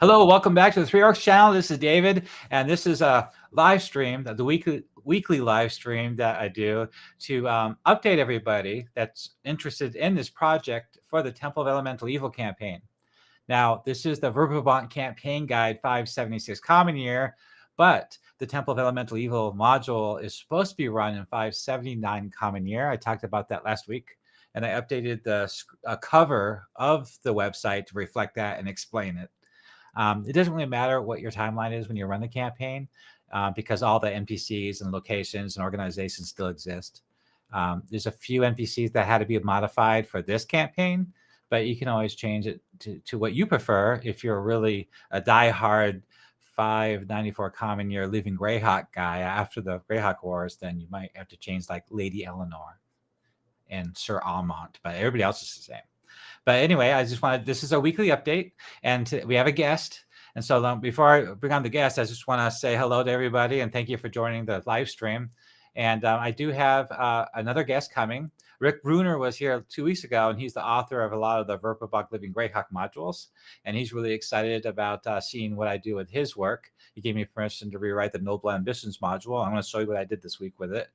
Hello, welcome back to the Three Orcs channel. This is David, and this is a live stream, the weekly live stream that I do to update everybody that's interested in this project for the Temple of Elemental Evil campaign. Now, this is the Verbobonc Campaign Guide 576 Common Year, but the Temple of Elemental Evil module is supposed to be run in 579 Common Year. I talked about that last week, and I updated the cover of the website to reflect that and explain it. It doesn't really matter what your timeline is when you run the campaign because all the NPCs and locations and organizations still exist. There's a few NPCs that had to be modified for this campaign, but you can always change it to what you prefer. If you're really a diehard 594 Common Year Living Greyhawk guy after the Greyhawk Wars, then you might have to change like Lady Eleanor and Sir Almont, but everybody else is the same. But anyway, I just wanted, this is a weekly update, and we have a guest. And so before I bring on the guest, I just want to say hello to everybody and thank you for joining the live stream. And I do have another guest coming. Rick Bruner was here 2 weeks ago, and he's the author of a lot of the Verbobonc Living Greyhawk modules. And he's really excited about seeing what I do with his work. He gave me permission to rewrite the Noble Ambitions module. I'm going to show you what I did this week with it.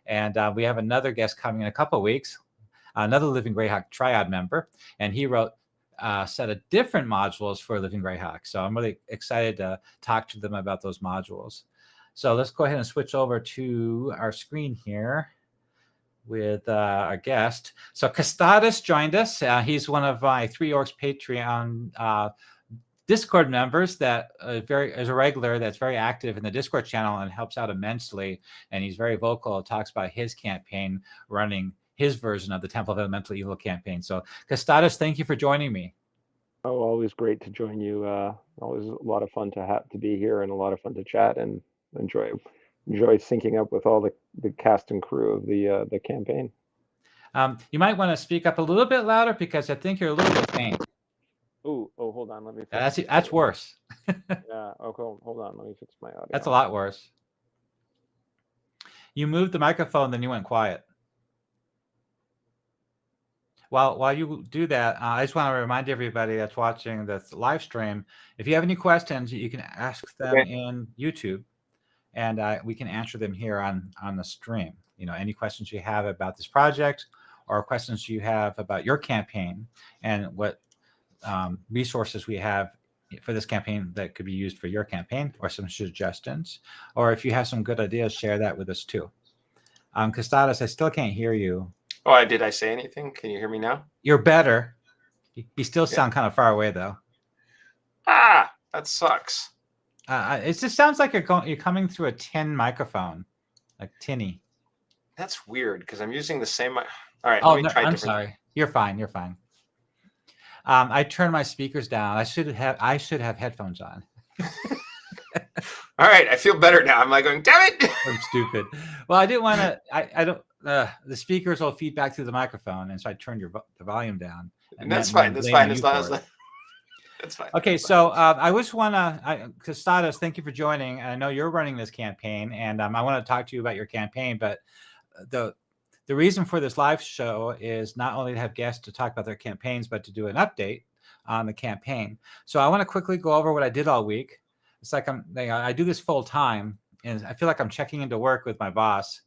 And we have another guest coming in a couple of weeks, another Living Greyhawk Triad member, and he wrote a set of different modules for Living Greyhawk. So I'm really excited to talk to them about those modules. So let's go ahead and switch over to our screen here with our guest. So Costadas joined us. He's one of my Three Orcs Patreon Discord members that is a regular that's very active in the Discord channel and helps out immensely. And he's very vocal, talks about his campaign running his version of the Temple of Elemental Evil campaign. So Costadas, thank you for joining me. Oh, always great to join you. Always a lot of fun to be here and a lot of fun to chat and enjoy syncing up with all the cast and crew of the campaign. You might want to speak up a little bit louder because I think you're a little bit faint. Oh, hold on. Let me fix that's worse. Yeah. Oh, hold on. Let me fix my audio. That's a lot worse. You moved the microphone, then you went quiet. While you do that, I just want to remind everybody that's watching this live stream, if you have any questions, you can ask them in YouTube, and we can answer them here on the stream. You know, any questions you have about this project or questions you have about your campaign and what resources we have for this campaign that could be used for your campaign, or some suggestions, or if you have some good ideas, share that with us too. Costadas, I still can't hear you. Oh, did I say anything? Can you hear me now? You're better. You still sound kind of far away, though. Ah, that sucks. It just sounds like you're coming through a tin microphone, like tinny. That's weird because I'm using the same. All right. Oh, no, I'm sorry. You're fine. You're fine. I turned my speakers down. I should have headphones on. All right, I feel better now. I'm like going, damn it! I'm stupid. Well, I didn't want to. I don't. The speakers will feed back through the microphone, and so I turned the volume down. And that's fine. That's fine. As long as that's fine. Okay, so I just want to, Costadas, thank you for joining. I know you're running this campaign, and I want to talk to you about your campaign. But the reason for this live show is not only to have guests to talk about their campaigns, but to do an update on the campaign. So I want to quickly go over what I did all week. It's like I do this full time, and I feel like I'm checking into work with my boss,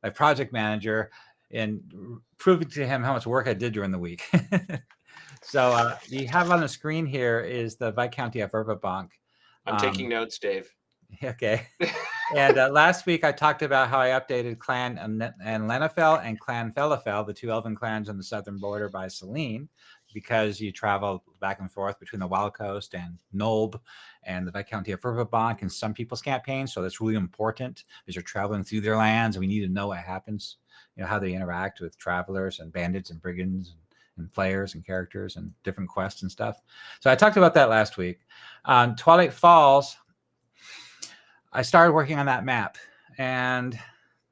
my project manager, and proving to him how much work I did during the week. So you have on the screen here is the Viscounty of Verbobonc. I'm taking notes, Dave. Okay. And last week I talked about how I updated Clan and Lenafel and Clan Felafel, the two elven clans on the southern border by Selene, because you travel back and forth between the Wild Coast and Nolb and the Viscounty of Verbobonc in some people's campaigns. So that's really important because you're traveling through their lands, and we need to know what happens, you know, how they interact with travelers and bandits and brigands and players and characters and different quests and stuff. So I talked about that last week. Twilight Falls, I started working on that map, and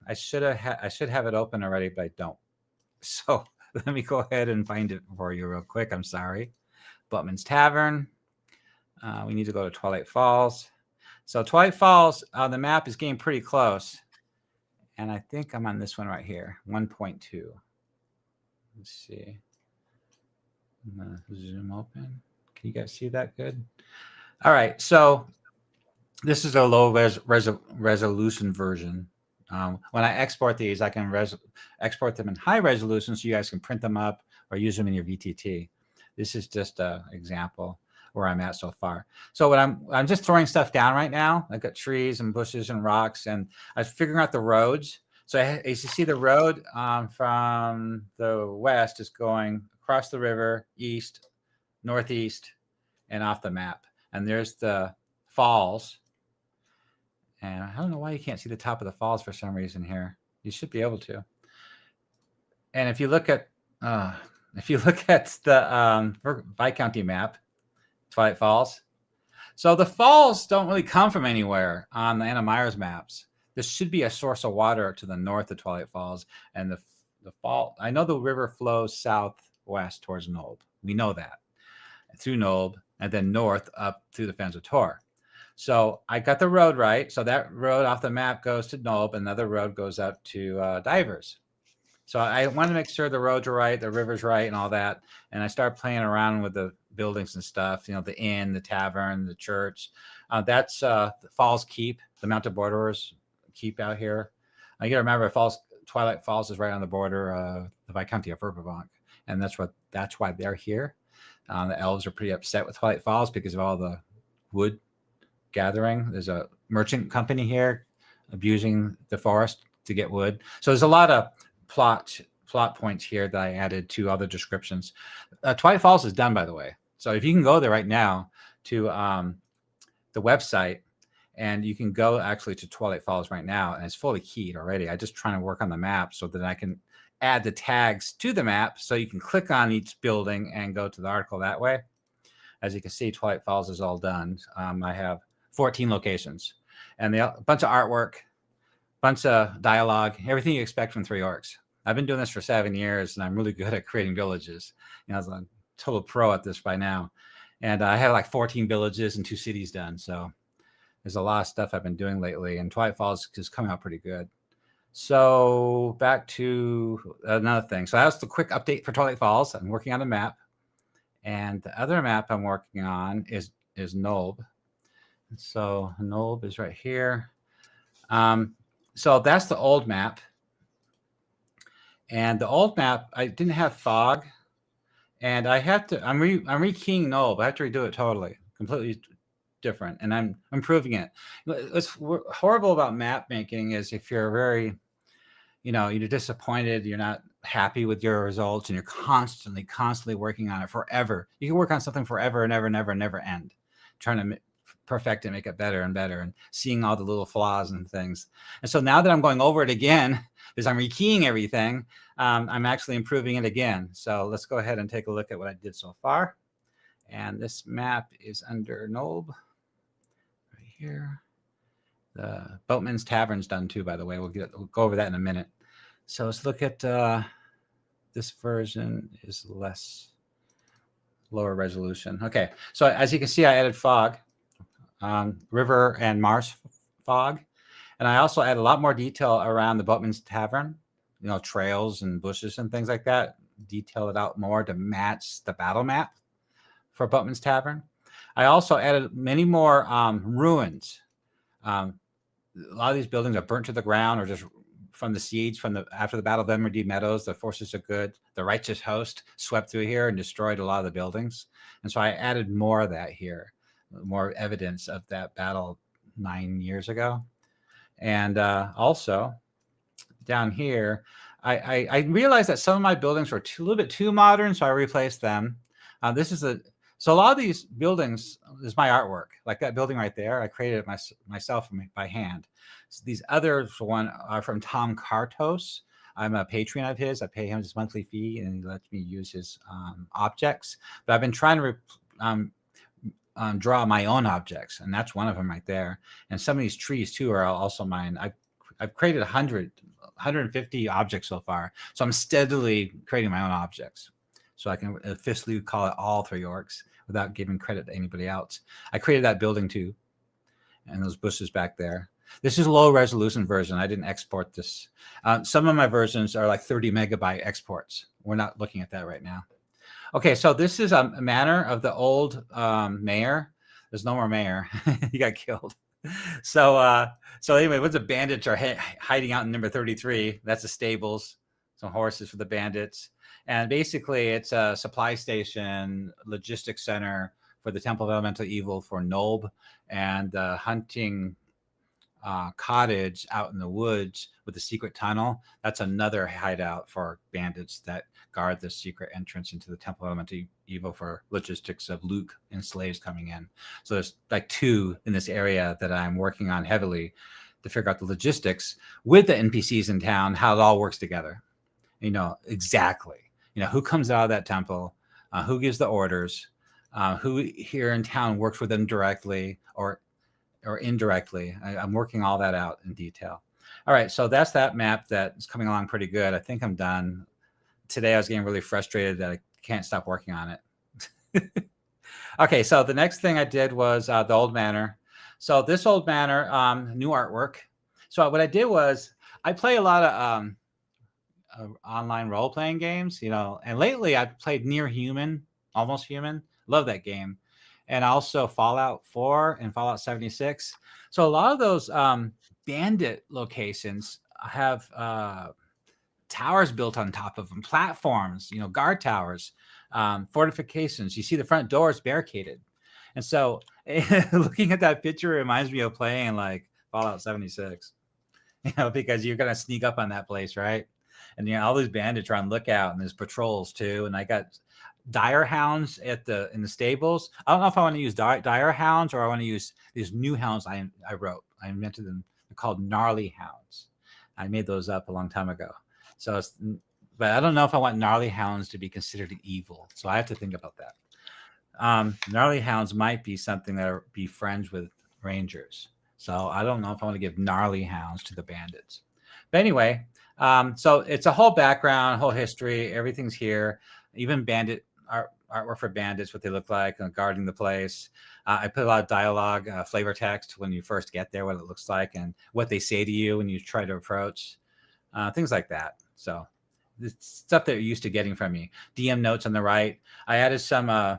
I should have it open already, but I don't. So let me go ahead and find it for you real quick. I'm sorry. Butman's Tavern. We need to go to Twilight Falls. So Twilight Falls, the map is getting pretty close. And I think I'm on this one right here, 1.2. Let's see. I'm going to zoom open. Can you guys see that good? All right, so this is a low resolution version. When I export these, I can export them in high resolution so you guys can print them up or use them in your VTT. This is just an example where I'm at so far. So what I'm just throwing stuff down right now. I've got trees and bushes and rocks, and I was figuring out the roads. So as you see, the road from the west is going across the river, east, northeast, and off the map. And there's the falls. And I don't know why you can't see the top of the falls for some reason here. You should be able to. And if you look at the Viscounty map, Twilight Falls. So the falls don't really come from anywhere on the Anna Myers maps. There should be a source of water to the north of Twilight Falls, and the fall. I know the river flows southwest towards Nolb. We know that through Nolb, and then north up through the Fens of Tor. So I got the road right. So that road off the map goes to Nolb, and another road goes up to Divers. So I wanted to make sure the roads are right, the river's right, and all that. And I started playing around with the buildings and stuff, the inn, the tavern, the church. That's the Falls Keep, the Mounted Borderers Keep out here. You got to remember, Twilight Falls is right on the border, the Viscounty of Verbobonc. And that's why they're here. The elves are pretty upset with Twilight Falls because of all the wood gathering. There's a merchant company here abusing the forest to get wood. So there's a lot of plot points here that I added to other descriptions. Twilight Falls is done, by the way. So if you can go there right now to the website, and you can go actually to Twilight Falls right now, and it's fully keyed already. I'm just trying to work on the map so that I can add the tags to the map so you can click on each building and go to the article that way. As you can see, Twilight Falls is all done. I have 14 locations and a bunch of artwork, bunch of dialogue, everything you expect from Three Orcs. I've been doing this for 7 years, and I'm really good at creating villages. I was a total pro at this by now. And I have like 14 villages and 2 cities done. So there's a lot of stuff I've been doing lately, and Twilight Falls is coming out pretty good. So back to another thing. So that's the quick update for Twilight Falls. I'm working on a map. And the other map I'm working on is Nolb. So Nolb is right here. So that's the old map. And the old map, I didn't have fog. And I have to, I'm rekeying Nolb. I have to redo it totally, completely different. And I'm improving it. What's horrible about map making is if you're very, you're disappointed, you're not happy with your results, and you're constantly working on it forever. You can work on something forever and never end, trying to perfect it, make it better and better, and seeing all the little flaws and things. And so now that I'm going over it again, because I'm rekeying everything, I'm actually improving it again. So let's go ahead and take a look at what I did so far. And this map is under Nolb right here. The Boatman's Tavern's done too, by the way. We'll go over that in a minute. So let's look at this version is lower resolution. Okay, so as you can see, I added fog, river and marsh fog. And I also add a lot more detail around the Boatman's Tavern, trails and bushes and things like that. Detail it out more to match the battle map for Boatman's Tavern. I also added many more ruins. A lot of these buildings are burnt to the ground or just from the siege after the Battle of Emerald Meadows. The forces are good. The righteous host swept through here and destroyed a lot of the buildings. And so I added more of that here, more evidence of that battle 9 years ago. And also down here, I realized that some of my buildings were a little bit too modern, so I replaced them. So a lot of these buildings is my artwork, like that building right there. I created it myself by hand. So these others are from Tom Kartos. I'm a patron of his. I pay him his monthly fee, and he lets me use his objects. But I've been trying to draw my own objects, and that's one of them right there. And some of these trees too are also mine. I've created 150 objects so far. So I'm steadily creating my own objects. So I can officially call it all Three Orcs without giving credit to anybody else. I created that building too, and those bushes back there. This is a low resolution version. I didn't export this. Some of my versions are like 30 megabyte exports. We're not looking at that right now. Okay, so this is a manor of the old mayor. There's no more mayor. He got killed. So anyway, once the bandits are hiding out in number 33, that's the stables, some horses for the bandits. And basically it's a supply station, logistics center for the Temple of Elemental Evil for Nolb, and hunting cottage out in the woods with a secret tunnel. That's another hideout for bandits that guard the secret entrance into the Temple of Elemental Evil for logistics of loot and slaves coming in. So there's like 2 in this area that I'm working on heavily to figure out the logistics with the NPCs in town, how it all works together. Exactly. Who comes out of that temple, who gives the orders, who here in town works with them directly or indirectly. I'm working all that out in detail. All right, so that's that map that is coming along pretty good. I think I'm done. Today I was getting really frustrated that I can't stop working on it. Okay, so the next thing I did was the old manor. So this old manor, new artwork. So what I did was I play a lot of online role-playing games, and lately I've played Near Human, Almost Human. Love that game. And also Fallout 4 and Fallout 76. So a lot of those bandit locations have towers built on top of them, platforms, guard towers, fortifications. You see the front door is barricaded. And so looking at that picture reminds me of playing like Fallout 76, because you're going to sneak up on that place, right? And all these bandits are on lookout, and there's patrols too. And I got dire hounds in the stables. I don't know if I want to use dire hounds or I want to use these new hounds I wrote. I invented them. They're called gnarly hounds. I made those up a long time ago. But I don't know if I want gnarly hounds to be considered evil. So I have to think about that. Gnarly hounds might be something that be friends with rangers. So I don't know if I want to give gnarly hounds to the bandits. But anyway, so it's a whole background, whole history. Everything's here. Even bandit artwork for bandits, what they look like, guarding the place. I put a lot of dialogue, flavor text when you first get there, what it looks like, and what they say to you when you try to approach, things like that. So it's stuff that you're used to getting from me. DM notes on the right. I added some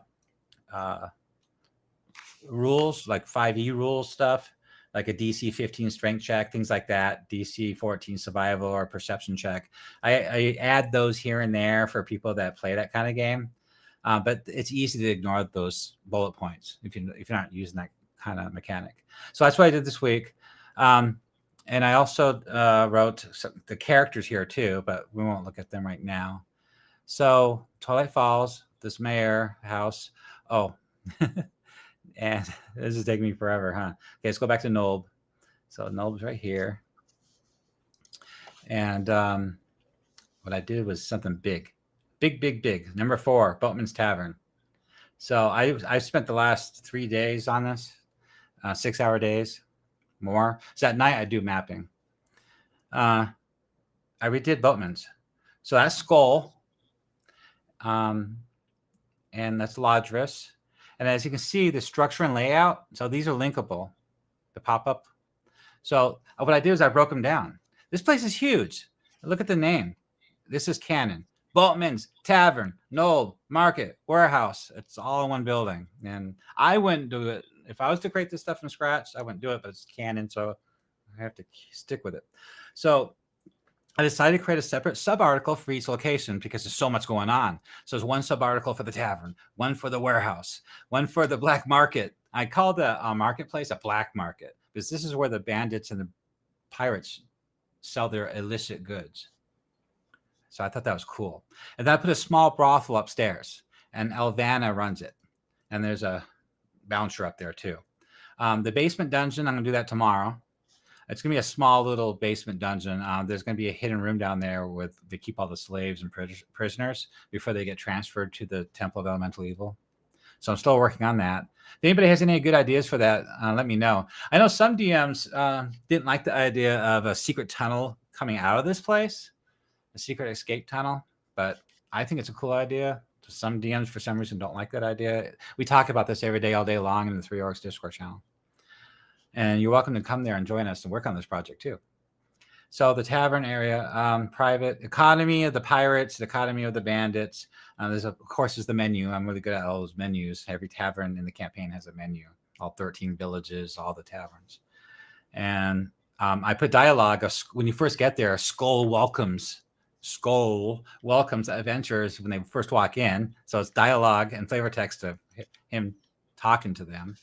rules, like 5e rules stuff, like a DC 15 strength check, things like that, DC 14 survival or perception check. I add those here and there for people that play that kind of game. But it's easy to ignore those bullet points if you're not using that kind of mechanic. So that's what I did this week. And I also wrote the characters here too, but we won't look at them right now. So Twilight Falls, this mayor house. Oh, and this is taking me forever, huh? Okay, let's go back to Nolb. So Nolb's right here. And what I did was something big. Big. Number 4, Boatman's Tavern. So I spent the last 3 days on this, 6-hour days, more. So at night I do mapping. I redid Boatman's. So that's Skull. And that's Lodris. And as you can see, the structure and layout, so these are linkable, the pop-up. So what I did is I broke them down. This place is huge. Look at the name. This is canon. Boatman's Tavern, Nolb, Market, Warehouse. It's all in one building. And I wouldn't do it. If I was to create this stuff from scratch, I wouldn't do it, but it's canon, so I have to stick with it. So I decided to create a separate sub-article for each location because there's so much going on. So there's one sub-article for the tavern, one for the warehouse, one for the black market. I call the marketplace a black market because this is where the bandits and the pirates sell their illicit goods. So I thought that was cool. And then I put a small brothel upstairs, and Elvana runs it. And there's a bouncer up there too. The basement dungeon, I'm going to do that tomorrow. It's going to be a small little basement dungeon. There's going to be a hidden room down there with they keep all the slaves and prisoners before they get transferred to the Temple of Elemental Evil. So I'm still working on that. If anybody has any good ideas for that, let me know. I know some DMs didn't like the idea of a secret tunnel coming out of this place, a secret escape tunnel, but I think it's a cool idea. Some DMs, for some reason, don't like that idea. We talk about this every day, all day long in the 3 Orcs Discord channel. And you're welcome to come there and join us and work on this project too. So the tavern area, private economy of the pirates, the economy of the bandits. There's of course is the menu. I'm really good at all those menus. Every tavern in the campaign has a menu. all 13 villages, all the taverns. And I put dialogue when you first get there. Skull welcomes adventurers when they first walk in. So it's dialogue and flavor text of him talking to them.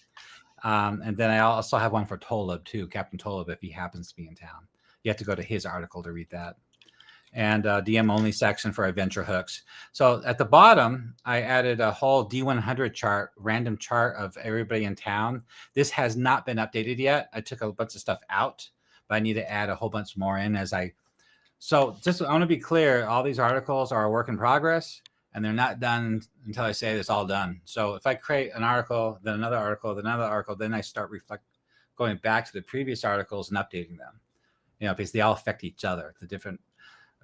And then I also have one for Tolib too, Captain Tolib, if he happens to be in town. You have to go to his article to read that. And DM only section for adventure hooks. So at the bottom, I added a whole D100 chart, random chart of everybody in town. This has not been updated yet. I took a bunch of stuff out, but I need to add a whole bunch more in So just I want to be clear, all these articles are a work in progress, and they're not done until I say it's all done. So if I create an article, then another article, then another article, then I start going back to the previous articles and updating them, because they all affect each other, the different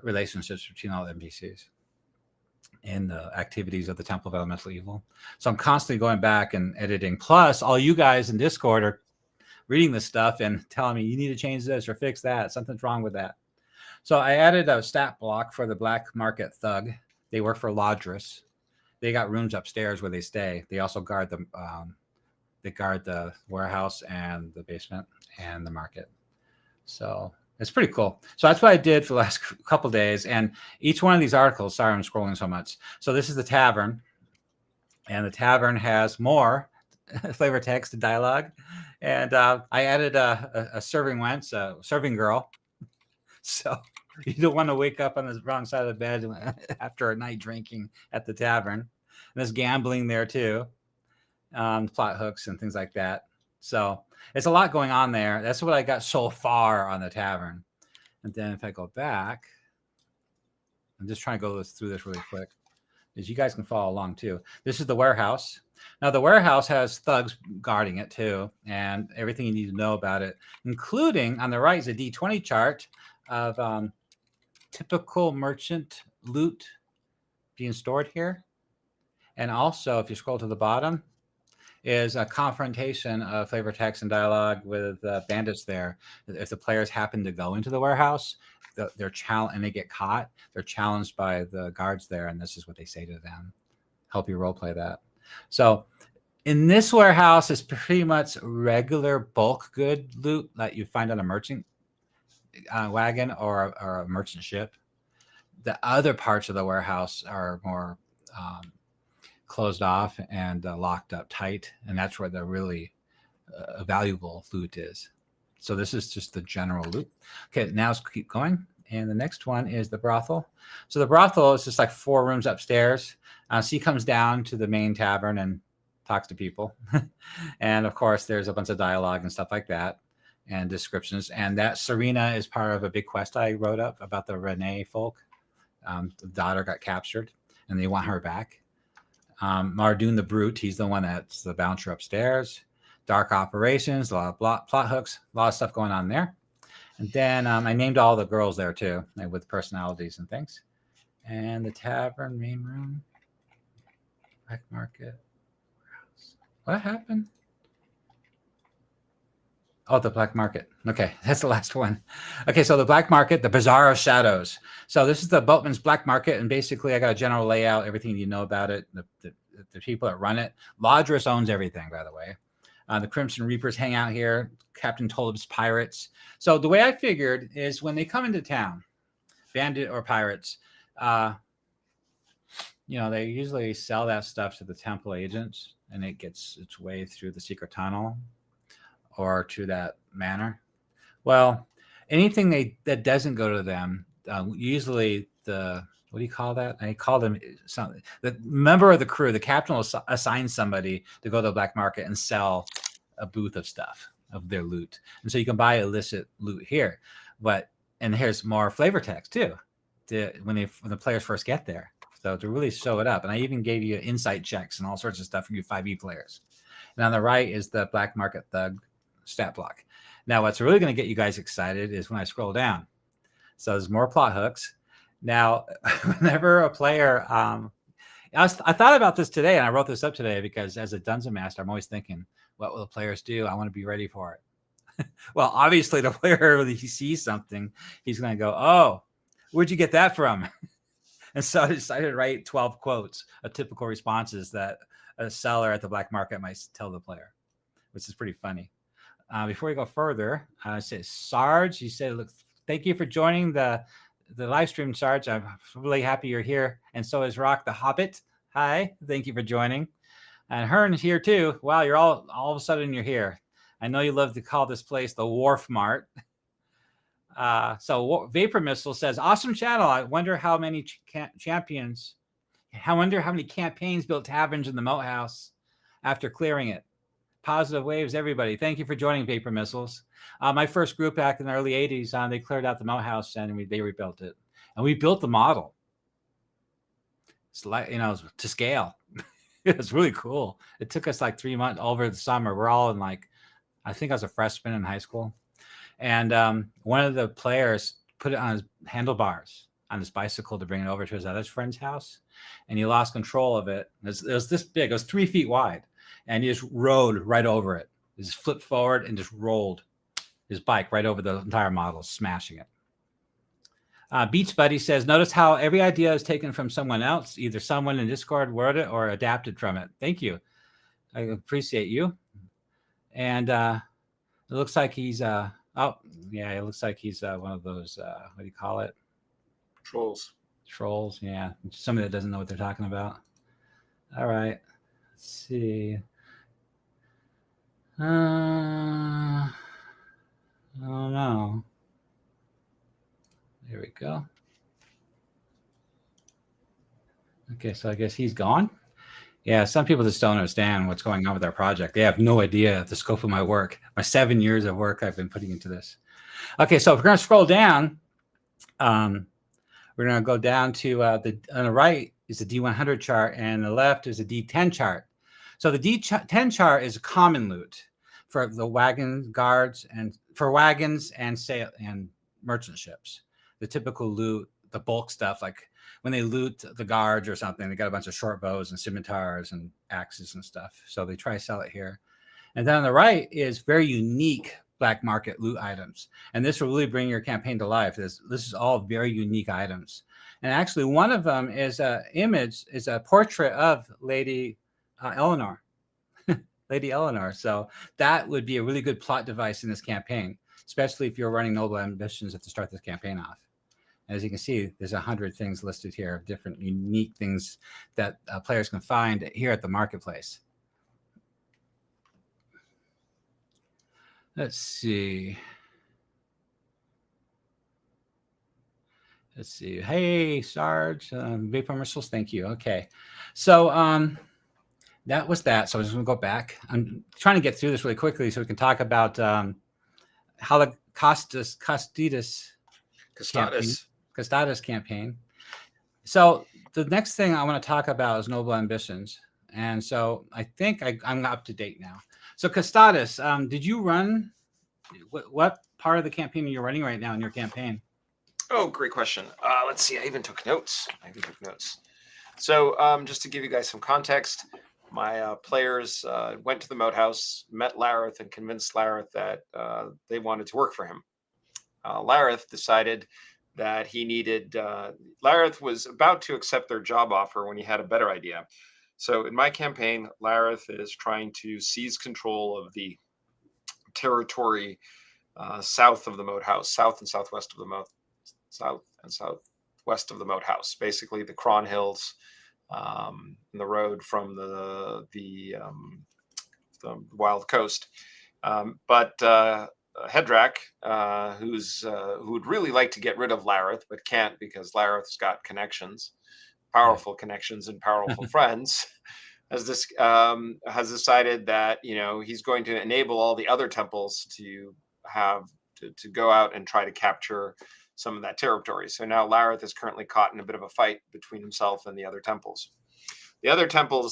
relationships between all the NPCs and the activities of the Temple of Elemental Evil. So I'm constantly going back and editing. Plus, all you guys in Discord are reading this stuff and telling me you need to change this or fix that. Something's wrong with that. So I added a stat block for the Black Market Thug. They work for Lodris. They got rooms upstairs where they stay. They also guard the warehouse and the basement and the market. So it's pretty cool. So that's what I did for the last couple of days. And each one of these articles, sorry, I'm scrolling so much. So this is the tavern, and the tavern has more flavor text and dialogue. And I added a serving wench, a serving girl. So you don't want to wake up on the wrong side of the bed after a night drinking at the tavern. And there's gambling there too, plot hooks and things like that. So it's a lot going on there. That's what I got so far on the tavern. And then if I go back, I'm just trying to go through this really quick, as you guys can follow along too. This is the warehouse. Now the warehouse has thugs guarding it too, and everything you need to know about it, including on the right is a D20 chart of typical merchant loot being stored here. And also, if you scroll to the bottom, is a confrontation of flavor text and dialogue with bandits there. If the players happen to go into the warehouse, they're challenged and they get caught. They're challenged by the guards there, and this is what they say to them. Help you role play that. So in this warehouse is pretty much regular bulk good loot that you find on a merchant wagon or a merchant ship. The other parts of the warehouse are more closed off and locked up tight, and that's where the really valuable loot is. So this is just the general loot. Okay, now let's keep going. And the next one is the brothel. So the brothel is just like 4 rooms upstairs. So he comes down to the main tavern and talks to people. And of course, there's a bunch of dialogue and stuff like that and descriptions. And that Serena is part of a big quest I wrote up about the Renee folk. The daughter got captured and they want her back. Mardoon the Brute, he's the one that's the bouncer upstairs. Dark operations, a lot of plot hooks, a lot of stuff going on there. And then I named all the girls there too, with personalities and things. And the tavern, main room, black market. What happened? Oh, the black market. Okay, that's the last one. Okay, so the black market, the Bazaar of Shadows. So this is the Boatman's Black Market, and basically I got a general layout, everything you know about it, the people that run it. Lodris owns everything, by the way. The Crimson Reapers hang out here, Captain Tolib's pirates. So the way I figured is when they come into town, bandit or pirates, they usually sell that stuff to the temple agents, and it gets its way through the secret tunnel or to that manor. Well, anything that doesn't go to them, usually what do you call that? I call them something. The member of the crew, the captain will assign somebody to go to the black market and sell a booth of stuff, of their loot. And so you can buy illicit loot here. And here's more flavor text too, when the players first get there. So to really show it up. And I even gave you insight checks and all sorts of stuff for you 5e players. And on the right is the Black Market Thug stat block. Now, what's really going to get you guys excited is when I scroll down. So there's more plot hooks. Now, whenever a player, I thought about this today, and I wrote this up today because as a Dungeon Master, I'm always thinking, what will the players do? I want to be ready for it. Well, obviously, the player, when he sees something, he's going to go, oh, where'd you get that from? And so I decided to write 12 quotes of typical responses that a seller at the black market might tell the player. which is pretty funny. Before we go further, says Sarge. He said, "Look, thank you for joining the live stream, Sarge. I'm really happy you're here, and so is Rock the Hobbit. Hi, thank you for joining." And Hearn's here too. Wow, you're all of a sudden you're here. I know you love to call this place the Wharf Mart. So Vapor Missile says, "Awesome channel. I wonder how many champions. I wonder how many campaigns built taverns in the Moat House after clearing it. Positive waves, everybody. Thank you for joining Vapor Missiles. My first group back in the early 80s, they cleared out the Moat House and they rebuilt it. And we built the model. It's like, to scale. It was really cool. It took us like 3 months over the summer. We're all in I think I was a freshman in high school. And one of the players put it on his handlebars on his bicycle to bring it over to his other friend's house. And he lost control of it. It was this big. It was 3 feet wide. And he just rode right over it. He just flipped forward and just rolled his bike right over the entire model, smashing it. Beach Buddy says, "Notice how every idea is taken from someone else. Either someone in Discord wrote it or adapted from it. Thank you. I appreciate you." And it looks like he's, it looks like he's one of those, what do you call it? Trolls. Trolls, yeah. Somebody that doesn't know what they're talking about. All right. Let's see. Oh no. There we go. Okay, so I guess he's gone. Yeah, some people just don't understand what's going on with our project. They have no idea the scope of my work, my 7 years of work I've been putting into this. Okay, so if we're going to scroll down, we're going to go down to on the right is the D100 chart, and the left is a D10 chart. So the D10 chart is common loot for the wagon guards and for wagons and merchant ships. The typical loot, the bulk stuff, like when they loot the guards or something, they got a bunch of short bows and scimitars and axes and stuff. So they try to sell it here. And then on the right is very unique black market loot items. And this will really bring your campaign to life. This is all very unique items. And actually one of them is a portrait of Lady Eleanor. Lady Eleanor. So that would be a really good plot device in this campaign, especially if you're running Noble Ambitions to start this campaign off. As you can see, there's 100 things listed here of different unique things that players can find here at the marketplace. Let's see. Hey, Sarge, Vapor Missiles, thank you. Okay. So that was that. So I'm just going to go back. I'm trying to get through this really quickly so we can talk about how the Custodes campaign. So the next thing I want to talk about is Noble Ambitions. And so I think I'm up to date now. So Custodes, did you run, what part of the campaign are you running right now in your campaign? Oh, great question. Let's see. I even took notes. So just to give you guys some context, my players went to the Moat House, met Lareth, and convinced Lareth that they wanted to work for him. Lareth decided that he needed, Lareth was about to accept their job offer when he had a better idea. So in my campaign, Lareth is trying to seize control of the territory south of the Moat House, south and southwest of the Moat House, basically the Cron Hills, and the road from the Wild Coast. But Hedrak, who would really like to get rid of Lareth, but can't because Lareth's got connections, powerful connections and powerful friends, has decided that he's going to enable all the other temples to go out and try to capture some of that territory. So now Lareth is currently caught in a bit of a fight between himself and the other temples. The other temple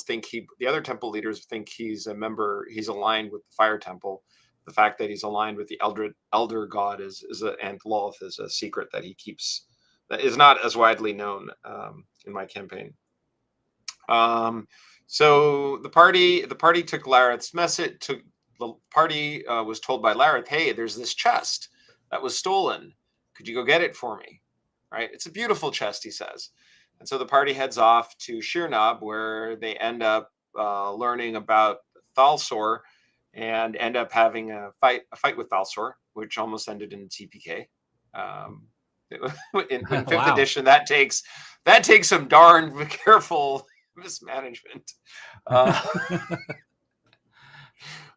leaders think he's a member. He's aligned with the Fire Temple. The fact that he's aligned with the Elder God and Lolth is a secret that he keeps, that is not as widely known in my campaign. So the party took Lareth's message. The party was told by Lareth, "Hey, there's this chest that was stolen. Could you go get it for me?" Right? It's a beautiful chest, he says. And so the party heads off to Sheernob, where they end up learning about Thalsor, and end up having a fight with Thalsor, which almost ended in TPK. In fifth Wow. edition, that takes some darn careful mismanagement.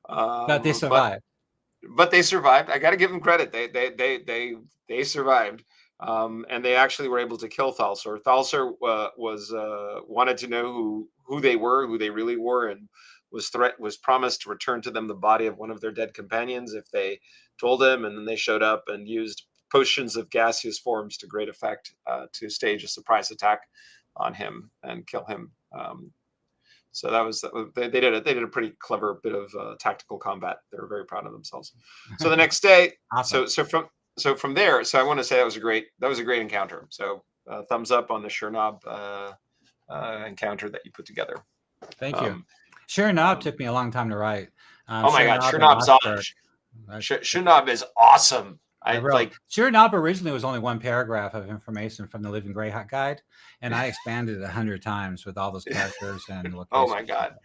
But they survived. But they survived. I got to give them credit. They survived, and they actually were able to kill Thalsor. Thalsor wanted to know who they were, who they really were, and was promised to return to them the body of one of their dead companions if they told him. And then they showed up and used potions of gaseous forms to great effect to stage a surprise attack on him and kill him. So they did a pretty clever bit of tactical combat. They were very proud of themselves. So the next day, Awesome. so from there, so I want to say that was a great encounter. So thumbs up on the Chernob encounter that you put together. Thank you. Chernob took me a long time to write. Oh my God, Chernob's awesome. Chernob is awesome. Chernob originally was only one paragraph of information from the Living Greyhawk guide, and I expanded it 100 times with all those characters and locations. Oh my God,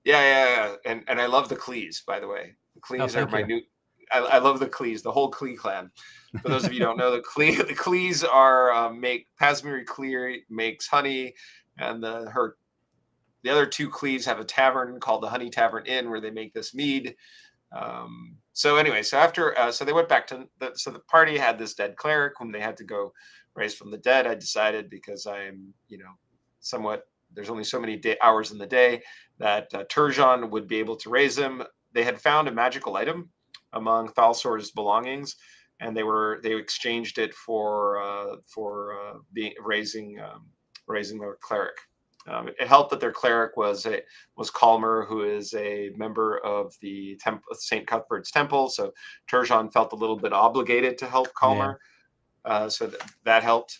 yeah. And I love the Clees, by the way. The Clees are my new. I love the Clees, the whole Clee clan. For those of you who don't know, the Clees are Pasmiri Clee makes honey, and the other two Clees have a tavern called the Honey Tavern Inn where they make this mead. So anyway, so after so they went back to the party had this dead cleric whom they had to go raise from the dead. I decided, because I'm somewhat, there's only so many hours in the day, that Turjan would be able to raise him. They had found a magical item among Thalsor's belongings, and they exchanged it for raising their cleric. It helped that their cleric was Calmer, who is a member of the St. Cuthbert's Temple. So Turjan felt a little bit obligated to help Calmer. Yeah. So that helped.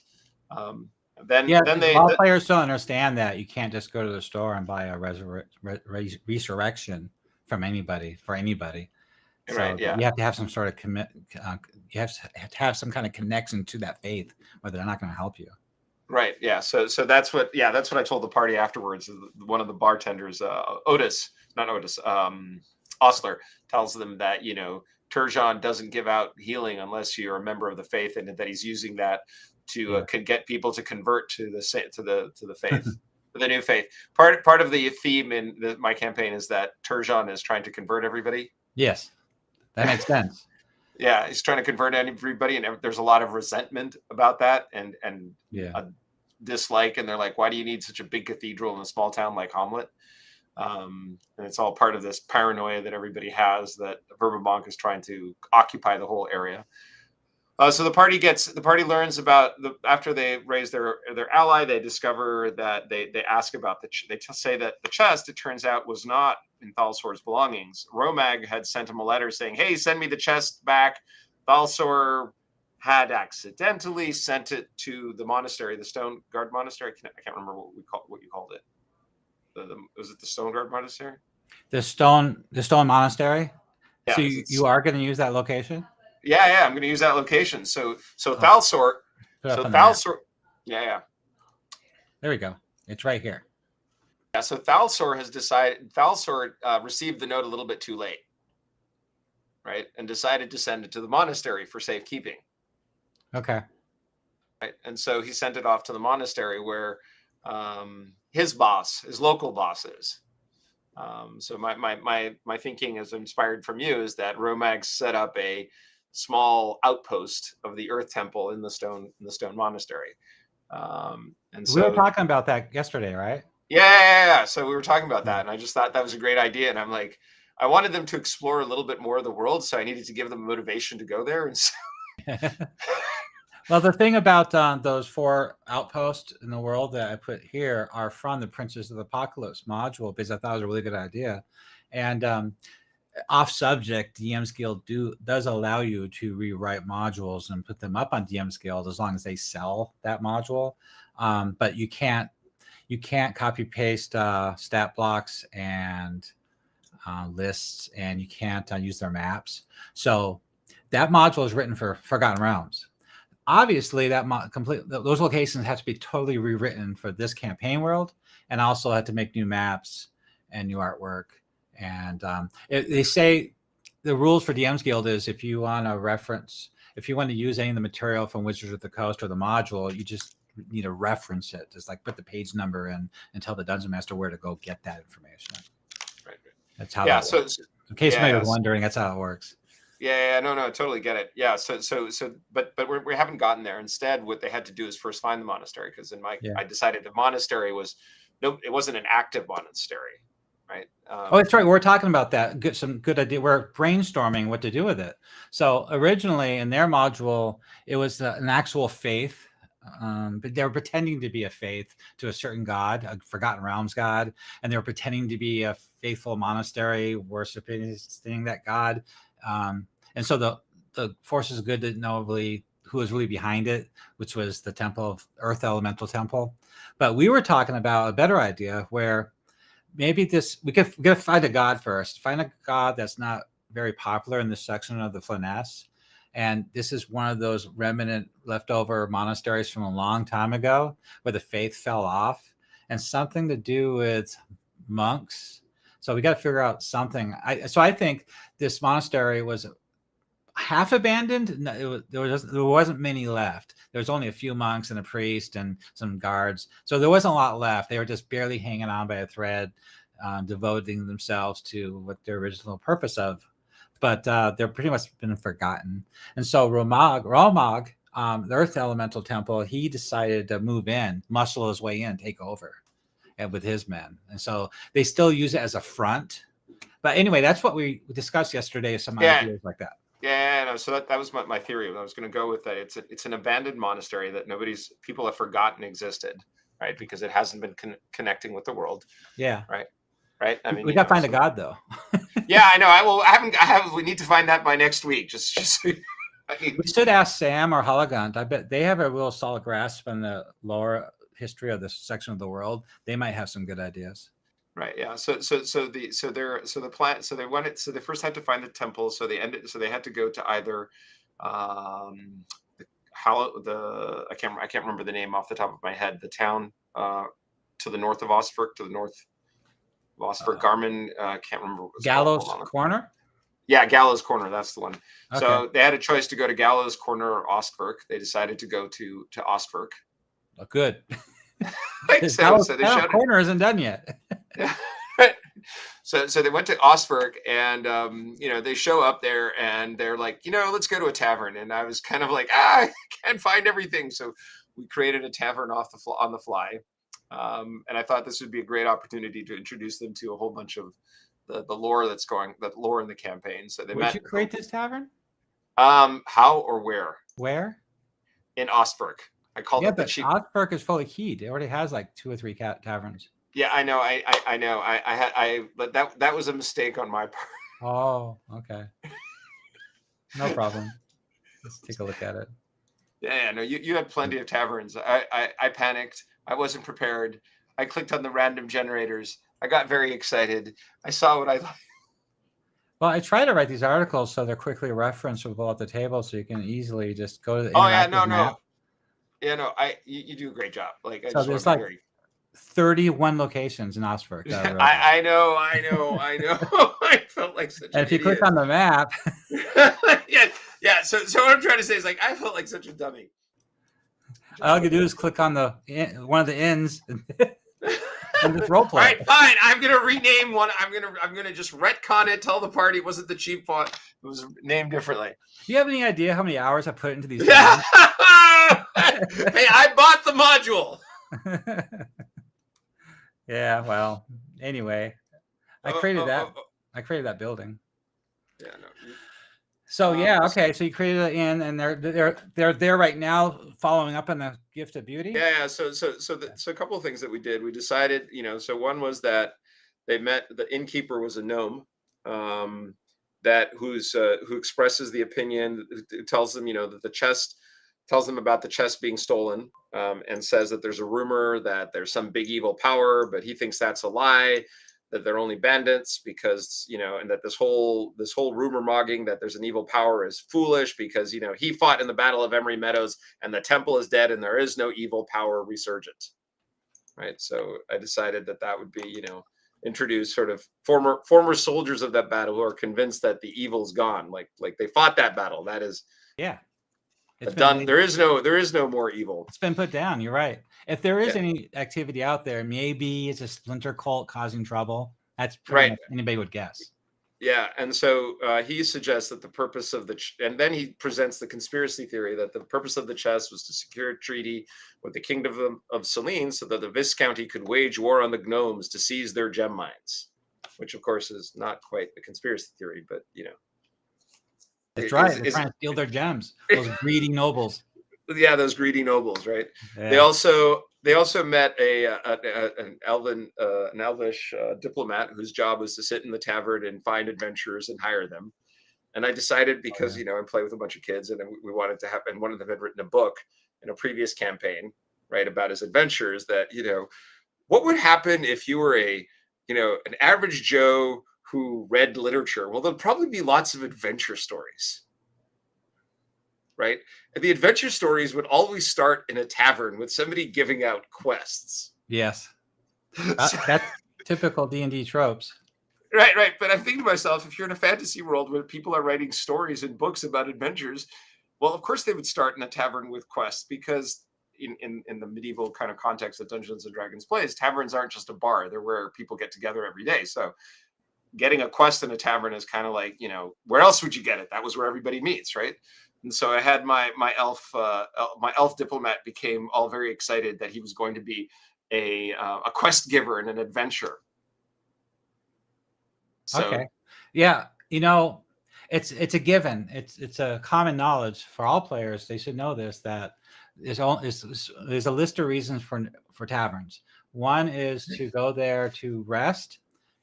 Players don't understand that you can't just go to the store and buy a resurrection from anybody for anybody. So right, yeah. You have to have some sort of commit. You have to have some kind of connection to that faith, or they're not going to help you. Right. Yeah. So that's what I told the party afterwards. One of the bartenders, Osler, tells them that Turjan doesn't give out healing unless you're a member of the faith, and that he's using that to get people to convert to the faith, the new faith. Part of the theme in my campaign is that Turjan is trying to convert everybody. Yes, that makes sense. Yeah, he's trying to convert everybody, and there's a lot of resentment about that, and a dislike, and they're like, why do you need such a big cathedral in a small town like Hamlet? And it's all part of this paranoia that everybody has, that Verbobonc is trying to occupy the whole area. So the party learns about after they raise their ally, they discover that they ask about they say that the chest, it turns out, was not in Thalsor's belongings. Romag had sent him a letter saying, hey, send me the chest back. Thalsor had accidentally sent it to the monastery, the Stone Guard Monastery. I can't remember what you called it. Was it the Stone Guard Monastery? The Stone Monastery. Yeah, so you are going to use that location? Yeah, I'm going to use that location. So Thalsor. Yeah. There we go. It's right here. Yeah. So Thalsor has decided. Thalsor received the note a little bit too late, right, and decided to send it to the monastery for safekeeping. Okay. Right, and so he sent it off to the monastery where his local boss is. So my thinking, is inspired from you, is that Romag set up a small outpost of the Earth Temple in the Stone Monastery. And so we were talking about that yesterday, right? Yeah. So we were talking about that, and I just thought that was a great idea. And I'm like, I wanted them to explore a little bit more of the world, so I needed to give them motivation to go there. And so well, the thing about those 4 outposts in the world that I put here are from the Princes of the Apocalypse module, because I thought it was a really good idea. And off subject, DM's Guild does allow you to rewrite modules and put them up on DM's Guild as long as they sell that module. But you can't copy paste stat blocks and lists, and you can't use their maps. So that module is written for Forgotten Realms. Obviously, those locations have to be totally rewritten for this campaign world, and also had to make new maps and new artwork And they say the rules for DM's Guild is if you want to use any of the material from Wizards of the Coast or the module, you just need to reference it. Just like put the page number in and tell the Dungeon Master where to go get that information. Right. That's how Yeah. that works. In case somebody was wondering, that's how it works. Yeah, no, totally get it. Yeah, but we haven't gotten there. Instead, what they had to do is first find the monastery, because I decided the monastery it wasn't an active monastery, right? Oh, that's right. We're talking about that. Some good idea. We're brainstorming what to do with it. So originally in their module, it was an actual faith, but they were pretending to be a faith to a certain god, a Forgotten Realms god, and they were pretending to be a faithful monastery worshiping that god. And so the Forces of Good didn't know really who was really behind it, which was the Temple of Earth Elemental Temple. But we were talking about a better idea where maybe we gotta find a god first. Find a god that's not very popular in this section of the Flanaess. And this is one of those remnant leftover monasteries from a long time ago where the faith fell off, and something to do with monks. So we got to figure out something. I think this monastery was half abandoned. No, there wasn't many left. There was only a few monks and a priest and some guards. So there wasn't a lot left. They were just barely hanging on by a thread, devoting themselves to what their original purpose of. But they're pretty much been forgotten. And so Rolmog, the Earth Elemental Temple, he decided to move in, muscle his way in, take over, and with his men. And so they still use it as a front. But anyway, that's what we discussed yesterday. Some ideas like that. Yeah, no. So that was my theory. I was going to go with that. It's an abandoned monastery that people have forgotten existed, right? Because it hasn't been connecting with the world. Yeah. Right. I mean, we got to find a god, though. Yeah, I know. We need to find that by next week. Just we should ask Sam or Hologunt. I bet they have a real solid grasp on the lore history of this section of the world. They might have some good ideas. Right. Yeah. So they first had to find the temple. So they had to go to either I can't remember the name off the top of my head. The town to the north of Ostfirk, to the north of Ostfirk, Garmin. Can't remember what it was Gallows called. Corner. Yeah, Gallows Corner. That's the one. Okay. So they had a choice to go to Gallows Corner or Ostfirk. They decided to go to Ostfirk. Oh, good. So they Corner isn't done yet. So they went to Ostfirk, and they show up there, and they're like, let's go to a tavern. And I was kind of like, I can't find everything. So we created a tavern on the fly, and I thought this would be a great opportunity to introduce them to a whole bunch of the lore lore in the campaign. So they Would you create this tavern? How or where? Where? In Ostfirk. I called it the cheap. Ostfirk is fully keyed. It already has like 2 or 3 taverns. Yeah, I know. I know. But that was a mistake on my part. Oh, okay. No problem. Let's take a look at it. Yeah, no, you had plenty of taverns. I panicked. I wasn't prepared. I clicked on the random generators. I got very excited. I saw what I liked. Well, I try to write these articles so they're quickly referenceable at the table, so you can easily just go to the no. Yeah, no, you do a great job. Like, so there's like 31 locations in Ostfirk. I know. I felt like such. And if you click on the map, yeah. So what I'm trying to say is, like, I felt like such a dummy. All you do is click on one of the inns and just role play. All right, fine. I'm gonna rename one. I'm gonna just retcon it. Tell the party it wasn't the cheap font. It was named differently. Do you have any idea how many hours I put into these? Hey, I bought the module. Yeah, well, anyway, I created that. I created that building. Yeah, no. So okay. So you created an inn, and they're there right now, following up on the Gift of Beauty. Yeah. So a couple of things that we did. We decided, so one was that they met. The innkeeper was a gnome, who expresses the opinion, who tells them, that the chest. Tells them about the chest being stolen, and says that there's a rumor that there's some big evil power, but he thinks that's a lie, that they're only bandits because, and that this whole rumor mogging that there's an evil power is foolish because, he fought in the Battle of Emery Meadows and the temple is dead and there is no evil power resurgent. Right. So I decided that would be, introduce sort of former soldiers of that battle who are convinced that the evil's gone. Like they fought that battle. That is it's done. There is no more evil. It's been put down. You're right. If there is Yeah. any activity out there, maybe it's a splinter cult causing trouble. That's Right. much anybody would guess. Yeah, and so he suggests that the purpose of and then he presents the conspiracy theory that the purpose of the chest was to secure a treaty with the kingdom of Selene so that the Viscounty could wage war on the gnomes to seize their gem mines, which of course is not quite the conspiracy theory, but you know. That's right. They're trying to steal their gems. Those greedy nobles. Yeah, those greedy nobles, right? Yeah. They also met an elvish diplomat whose job was to sit in the tavern and find adventurers and hire them. And I decided, because you know, I play with a bunch of kids, and we wanted to have, and one of them had written a book in a previous campaign, right, about his adventures. That, you know, what would happen if you were an average Joe who read literature? Well, there'll probably be lots of adventure stories. Right? And the adventure stories would always start in a tavern with somebody giving out quests. Yes. That's typical D&D tropes. Right. But I'm thinking to myself, if you're in a fantasy world where people are writing stories and books about adventures, well, of course they would start in a tavern with quests, because in the medieval kind of context that Dungeons and Dragons plays, taverns aren't just a bar. They're where people get together every day. So getting a quest in a tavern is kind of like, you know, where else would you get it? That was where everybody meets, right? And so I had my elf diplomat became all very excited that he was going to be a quest giver and an adventurer. So, okay. Yeah. You know, it's a given. It's a common knowledge for all players. They should know this, that there's a list of reasons for taverns. One is to go there to rest,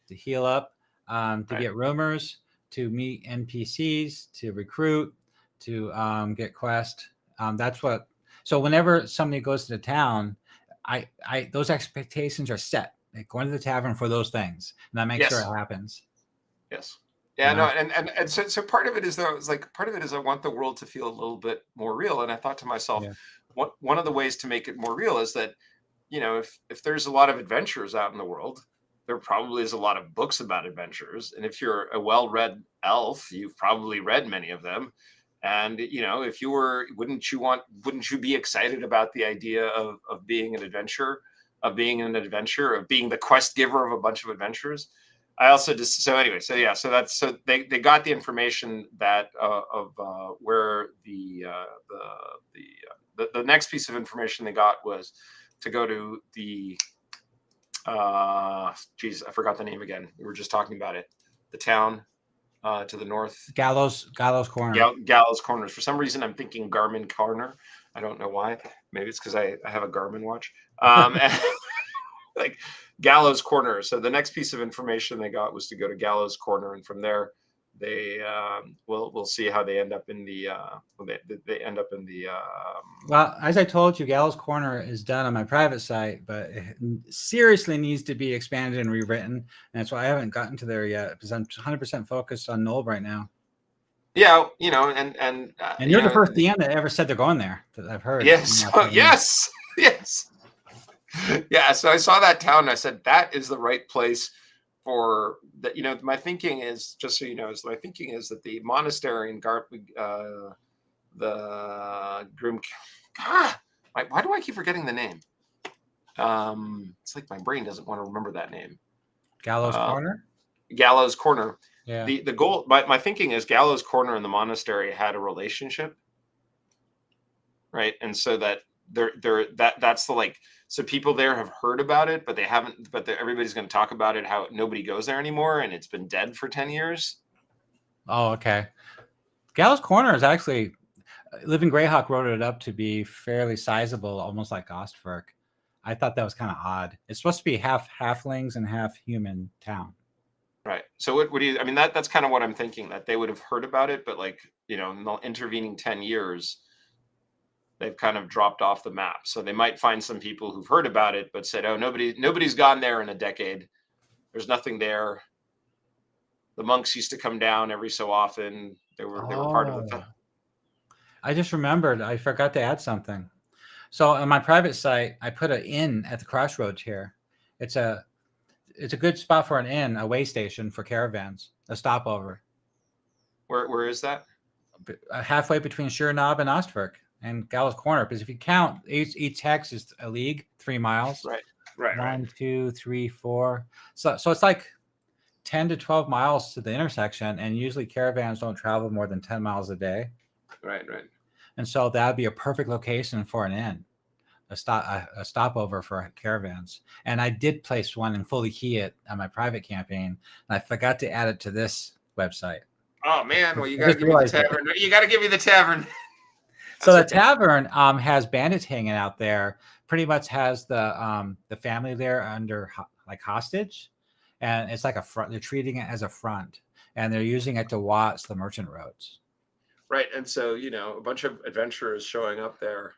to heal up, to get rumors, to meet NPCs, to recruit, to get quest. That's what. So whenever somebody goes to the town, I those expectations are set. They're going to the tavern for those things, and that makes sure it happens. Yes. Yeah. No. And so part of it is, though, it's like, part of it is I want the world to feel a little bit more real. And I thought to myself, one of the ways to make it more real is that, you know, if there's a lot of adventurers out in the world, there probably is a lot of books about adventures. And if you're a well-read elf, you've probably read many of them. And, you know, if you were, wouldn't you be excited about the idea of being an adventurer, of being the quest giver of a bunch of adventures? I also just, so they got the information that of where the next piece of information they got was to go to the I forgot the name again. We were just talking about it. The town to the north. Gallows Corner. Gallows Corners. For some reason, I'm thinking Garmin Corner. I don't know why. Maybe it's because I have a Garmin watch. And like Gallows Corner. So the next piece of information they got was to go to Gallows Corner, and from there, they we'll see how they end up in the they end up in the well, as I told you, Gallows Corner is done on my private site, but it seriously needs to be expanded and rewritten, and that's why I haven't gotten to there yet, because I'm 100% focused on Knoll right now. Yeah, you know, and you're the first DM that ever said they're going there, that I've heard. Yes. Yes. Yeah, so I saw that town and I said, that is the right place for that. You know, my thinking is, just so you know, my thinking is that the monastery in the Grim, why do I keep forgetting the name? It's like my brain doesn't want to remember that name. Gallows Corner? Gallows Corner. Yeah. The goal, my thinking is Gallows Corner and the monastery had a relationship, right? And so that that's the, like, so people there have heard about it, but they haven't, but everybody's going to talk about it, how nobody goes there anymore, and it's been dead for 10 years. Oh, okay. Gallows Corner is actually, Living Greyhawk wrote it up to be fairly sizable, almost like Ostfirk. I thought that was kind of odd. It's supposed to be half halflings and half human town. Right. So what do you, I mean, that's kind of what I'm thinking, that they would have heard about it, but, like, you know, in the intervening 10 years, they've kind of dropped off the map. So they might find some people who've heard about it, but said, oh, nobody's gone there in a decade. There's nothing there. The monks used to come down every so often. They were part of the. I just remembered, I forgot to add something. So on my private site, I put an inn at the crossroads here. It's it's a good spot for an inn, a way station for caravans, a stopover. Where is that? Halfway between Sheernab and Ostwerk and Gallows Corner. Because if you count, each hex is a league, 3 miles. Right. 1, 2, 3, 4. So it's like 10 to 12 miles to the intersection, and usually caravans don't travel more than 10 miles a day. Right. And so that'd be a perfect location for an inn, a stopover for caravans. And I did place one in Fully Key it on my private campaign, and I forgot to add it to this website. Oh man, well you got to give me the tavern. You got to give me the tavern. So the tavern has bandits hanging out there. Pretty much has the family there under like hostage, and it's like a front. They're treating it as a front, and they're using it to watch the merchant roads. Right, and so a bunch of adventurers showing up there,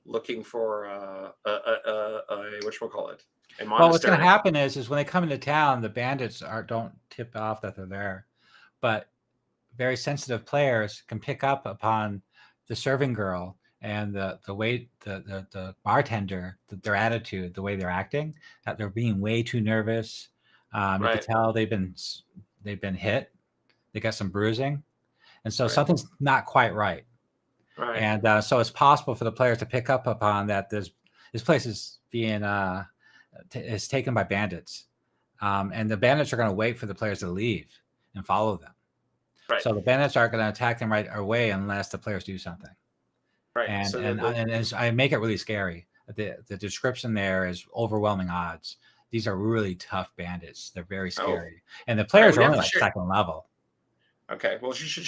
looking for whatchamacallit, a monastery. Well, what's going to happen is when they come into town, the bandits don't tip off that they're there, but very sensitive players can pick up upon the serving girl and the way the bartender, their attitude, the way they're acting, that they're being way too nervous. You can tell they've been hit. They got some bruising, and so something's not quite right. Right. And so it's possible for the players to pick up upon that this place is being is taken by bandits, and the bandits are going to wait for the players to leave and follow them. Right. So the bandits aren't going to attack them right away unless the players do something. Right. And so and I make it really scary. The description there is overwhelming odds. These are really tough bandits. They're very scary, and the players are only like second level. Okay. Well, you should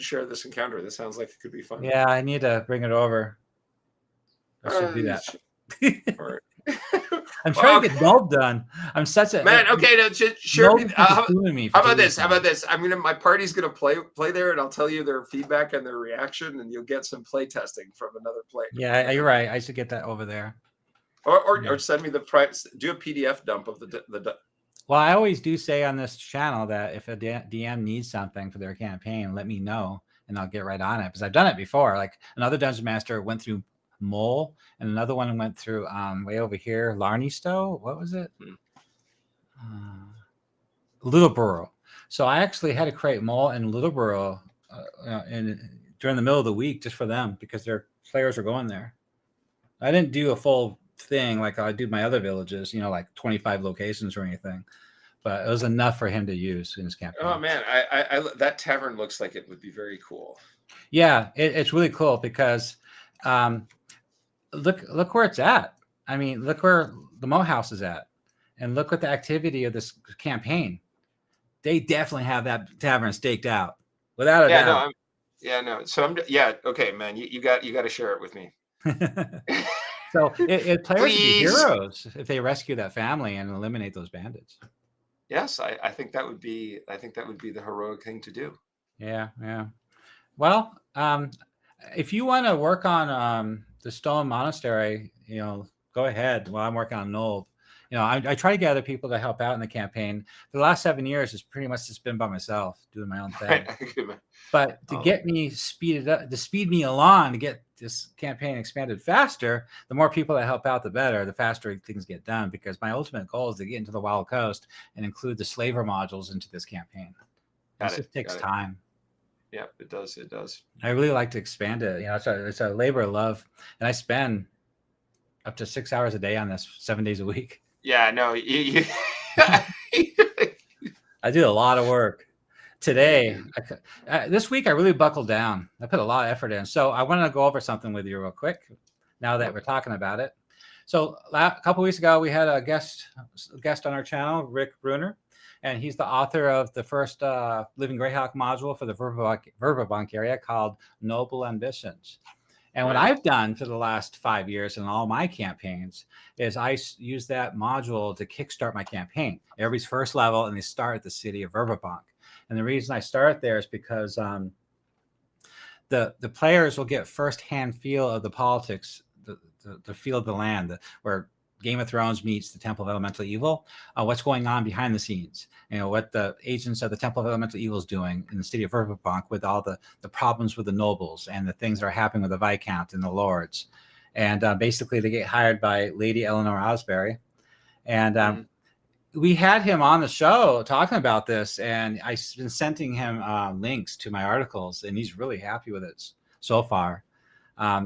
share this encounter. This sounds like it could be fun. Yeah, I need to bring it over. I should do that. I'm trying to get Nulb done. I'm such a man. Okay, now share me. How about this? My party's gonna play there, and I'll tell you their feedback and their reaction, and you'll get some play testing from another player. Yeah, you're right. I should get that over there. Or send me the price. Do a PDF dump of the. Well, I always do say on this channel that if a DM needs something for their campaign, let me know, and I'll get right on it, because I've done it before. Like another Dungeon Master went through Mole, and another one went through way over here, Larneystow. What was it? Littleborough. So I actually had to create Mole and Littleborough during the middle of the week just for them, because their players are going there. I didn't do a full thing like I do my other villages, like 25 locations or anything, but it was enough for him to use in his campaign. Oh man, I that tavern looks like it would be very cool. Yeah, it's really cool because look where it's at. I mean, look where the Mo House is at, and look at the activity of this campaign. They definitely have that tavern staked out, without a doubt. Okay, man, you got to share it with me. So players would be heroes if they rescue that family and eliminate those bandits. Yes, I think that would be the heroic thing to do. Yeah. Well, if you want to work on the Stone Monastery, go ahead. While I'm working on Nulb, I try to get other people to help out in the campaign. For the last 7 years, it's pretty much just been by myself doing my own thing. But to get me speeded up, to speed me along, to get this campaign expanded faster, the more people that help out, the better. The faster things get done, because my ultimate goal is to get into the Wild Coast and include the slaver modules into this campaign. This just takes time. Yeah, it does. It does. I really like to expand it. It's a labor of love, and I spend up to 6 hours a day on this, 7 days a week. Yeah, no, I do a lot of work. Today, this week, I really buckled down. I put a lot of effort in. So I want to go over something with you real quick, now that we're talking about it. So a couple weeks ago, we had a guest on our channel, Rick Bruner, and he's the author of the first Living Greyhawk module for the Verbobonc area called Noble Ambitions. And what I've done for the last 5 years in all my campaigns is I use that module to kickstart my campaign. Everybody's first level, and they start at the city of Verbobonc. And the reason I start there is because the players will get firsthand feel of the politics, the feel of the land, where Game of Thrones meets the Temple of Elemental Evil, what's going on behind the scenes, what the agents of the Temple of Elemental Evil is doing in the city of Verbobonc with all the problems with the nobles and the things that are happening with the Viscount and the lords. And basically they get hired by Lady Eleanor Osbury. And we had him on the show talking about this, and I've been sending him links to my articles, and he's really happy with it so far.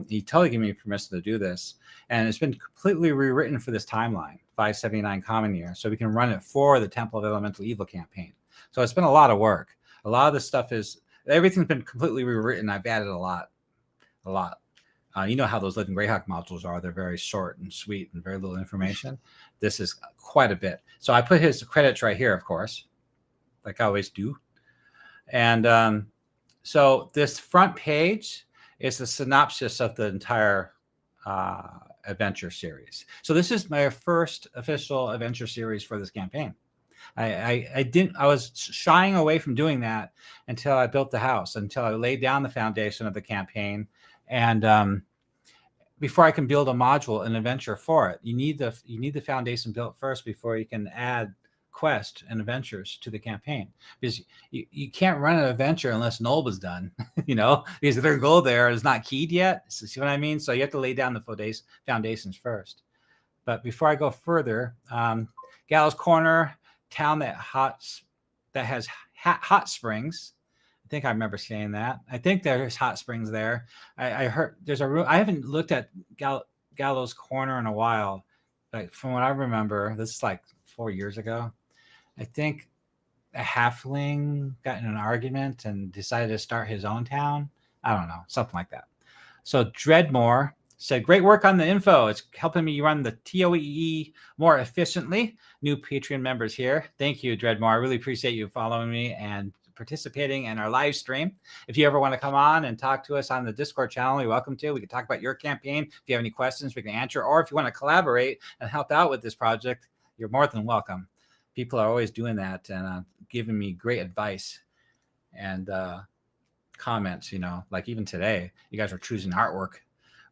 He totally gave me permission to do this, and it's been completely rewritten for this timeline, 579 Common Year, so we can run it for the Temple of Elemental Evil campaign. So it's been a lot of work. A lot of this stuff everything's been completely rewritten. I've added a lot. You know how those Living Greyhawk modules are. They're very short and sweet and very little information. This is quite a bit. So I put his credits right here, of course, like I always do. And so this front page is the synopsis of the entire adventure series. So this is my first official adventure series for this campaign. I was shying away from doing that until I built the house, until I laid down the foundation of the campaign. And before I can build a module, an adventure for it, you need the foundation built first before you can add quests and adventures to the campaign. Because you can't run an adventure unless Null was done, because their goal there is not keyed yet. So, see what I mean? So you have to lay down the foundations first. But before I go further, Gallows Corner, town that has hot springs. I think I remember saying that. I think there's hot springs there. I heard there's a room. I haven't looked at Gallows Corner in a while, but from what I remember, this is like 4 years ago. I think a halfling got in an argument and decided to start his own town. I don't know, something like that. So Dreadmore said, great work on the info. It's helping me run the TOEE more efficiently. New Patreon members here. Thank you, Dreadmore. I really appreciate you following me and participating in our live stream. If you ever want to come on and talk to us on the Discord channel, you're welcome to. We can talk about your campaign. If you have any questions, we can answer. Or if you want to collaborate and help out with this project, you're more than welcome. People are always doing that and giving me great advice and comments, like even today, you guys are choosing artwork.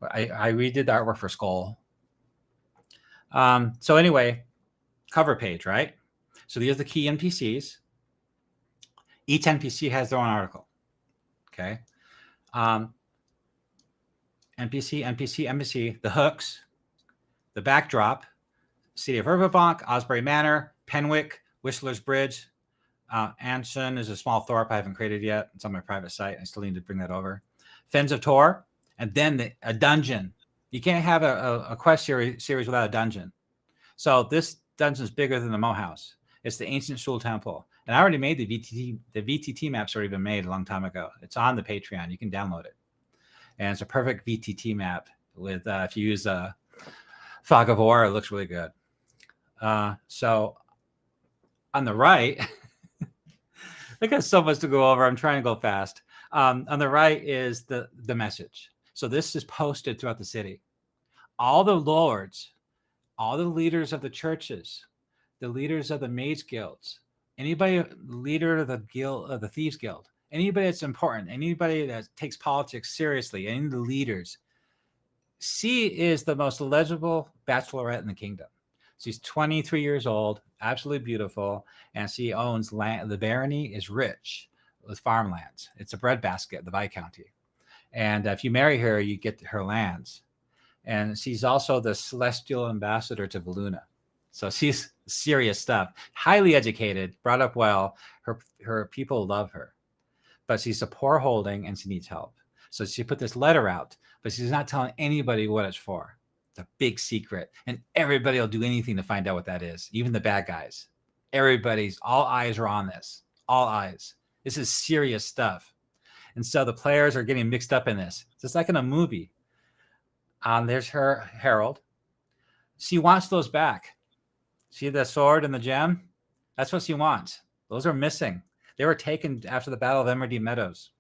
I redid the artwork for Skull. So anyway, cover page, right? So these are the key NPCs. Each NPC has their own article. Okay. NPC, the hooks, the backdrop, City of Verbobonc, Osbury Manor, Penwick, Whistler's Bridge. Anshan is a small thorp I haven't created yet. It's on my private site. I still need to bring that over. Fens of Tor, and then a dungeon. You can't have a quest series without a dungeon. So this dungeon is bigger than the Mo House. It's the Ancient Shul Temple. And I already made the VTT. The VTT map's already been made a long time ago. It's on the Patreon. You can download it. And it's a perfect VTT map with, if you use Fog of War, it looks really good. So on the right, I got so much to go over. I'm trying to go fast. On the right is the message. So this is posted throughout the city. All the lords, all the leaders of the churches, the leaders of the mage guilds, anybody leader of the guild, of the thieves guild, anybody that's important, anybody that takes politics seriously, any of the leaders. C is the most legible bachelorette in the kingdom. She's 23 years old, absolutely beautiful, and she owns land. The barony is rich with farmlands. It's a breadbasket, the Viscounty. And if you marry her, you get her lands. And she's also the celestial ambassador to Valuna. So she's serious stuff. Highly educated, brought up well. Her people love her. But she's a poor holding and she needs help. So she put this letter out, but she's not telling anybody what it's for. It's a big secret. And everybody will do anything to find out what that is, even the bad guys. All eyes are on this. All eyes. This is serious stuff. And so the players are getting mixed up in this. Just like in a movie. There's her herald. She wants those back. See the sword and the gem? That's what she wants. Those are missing. They were taken after the Battle of Emerald Meadows.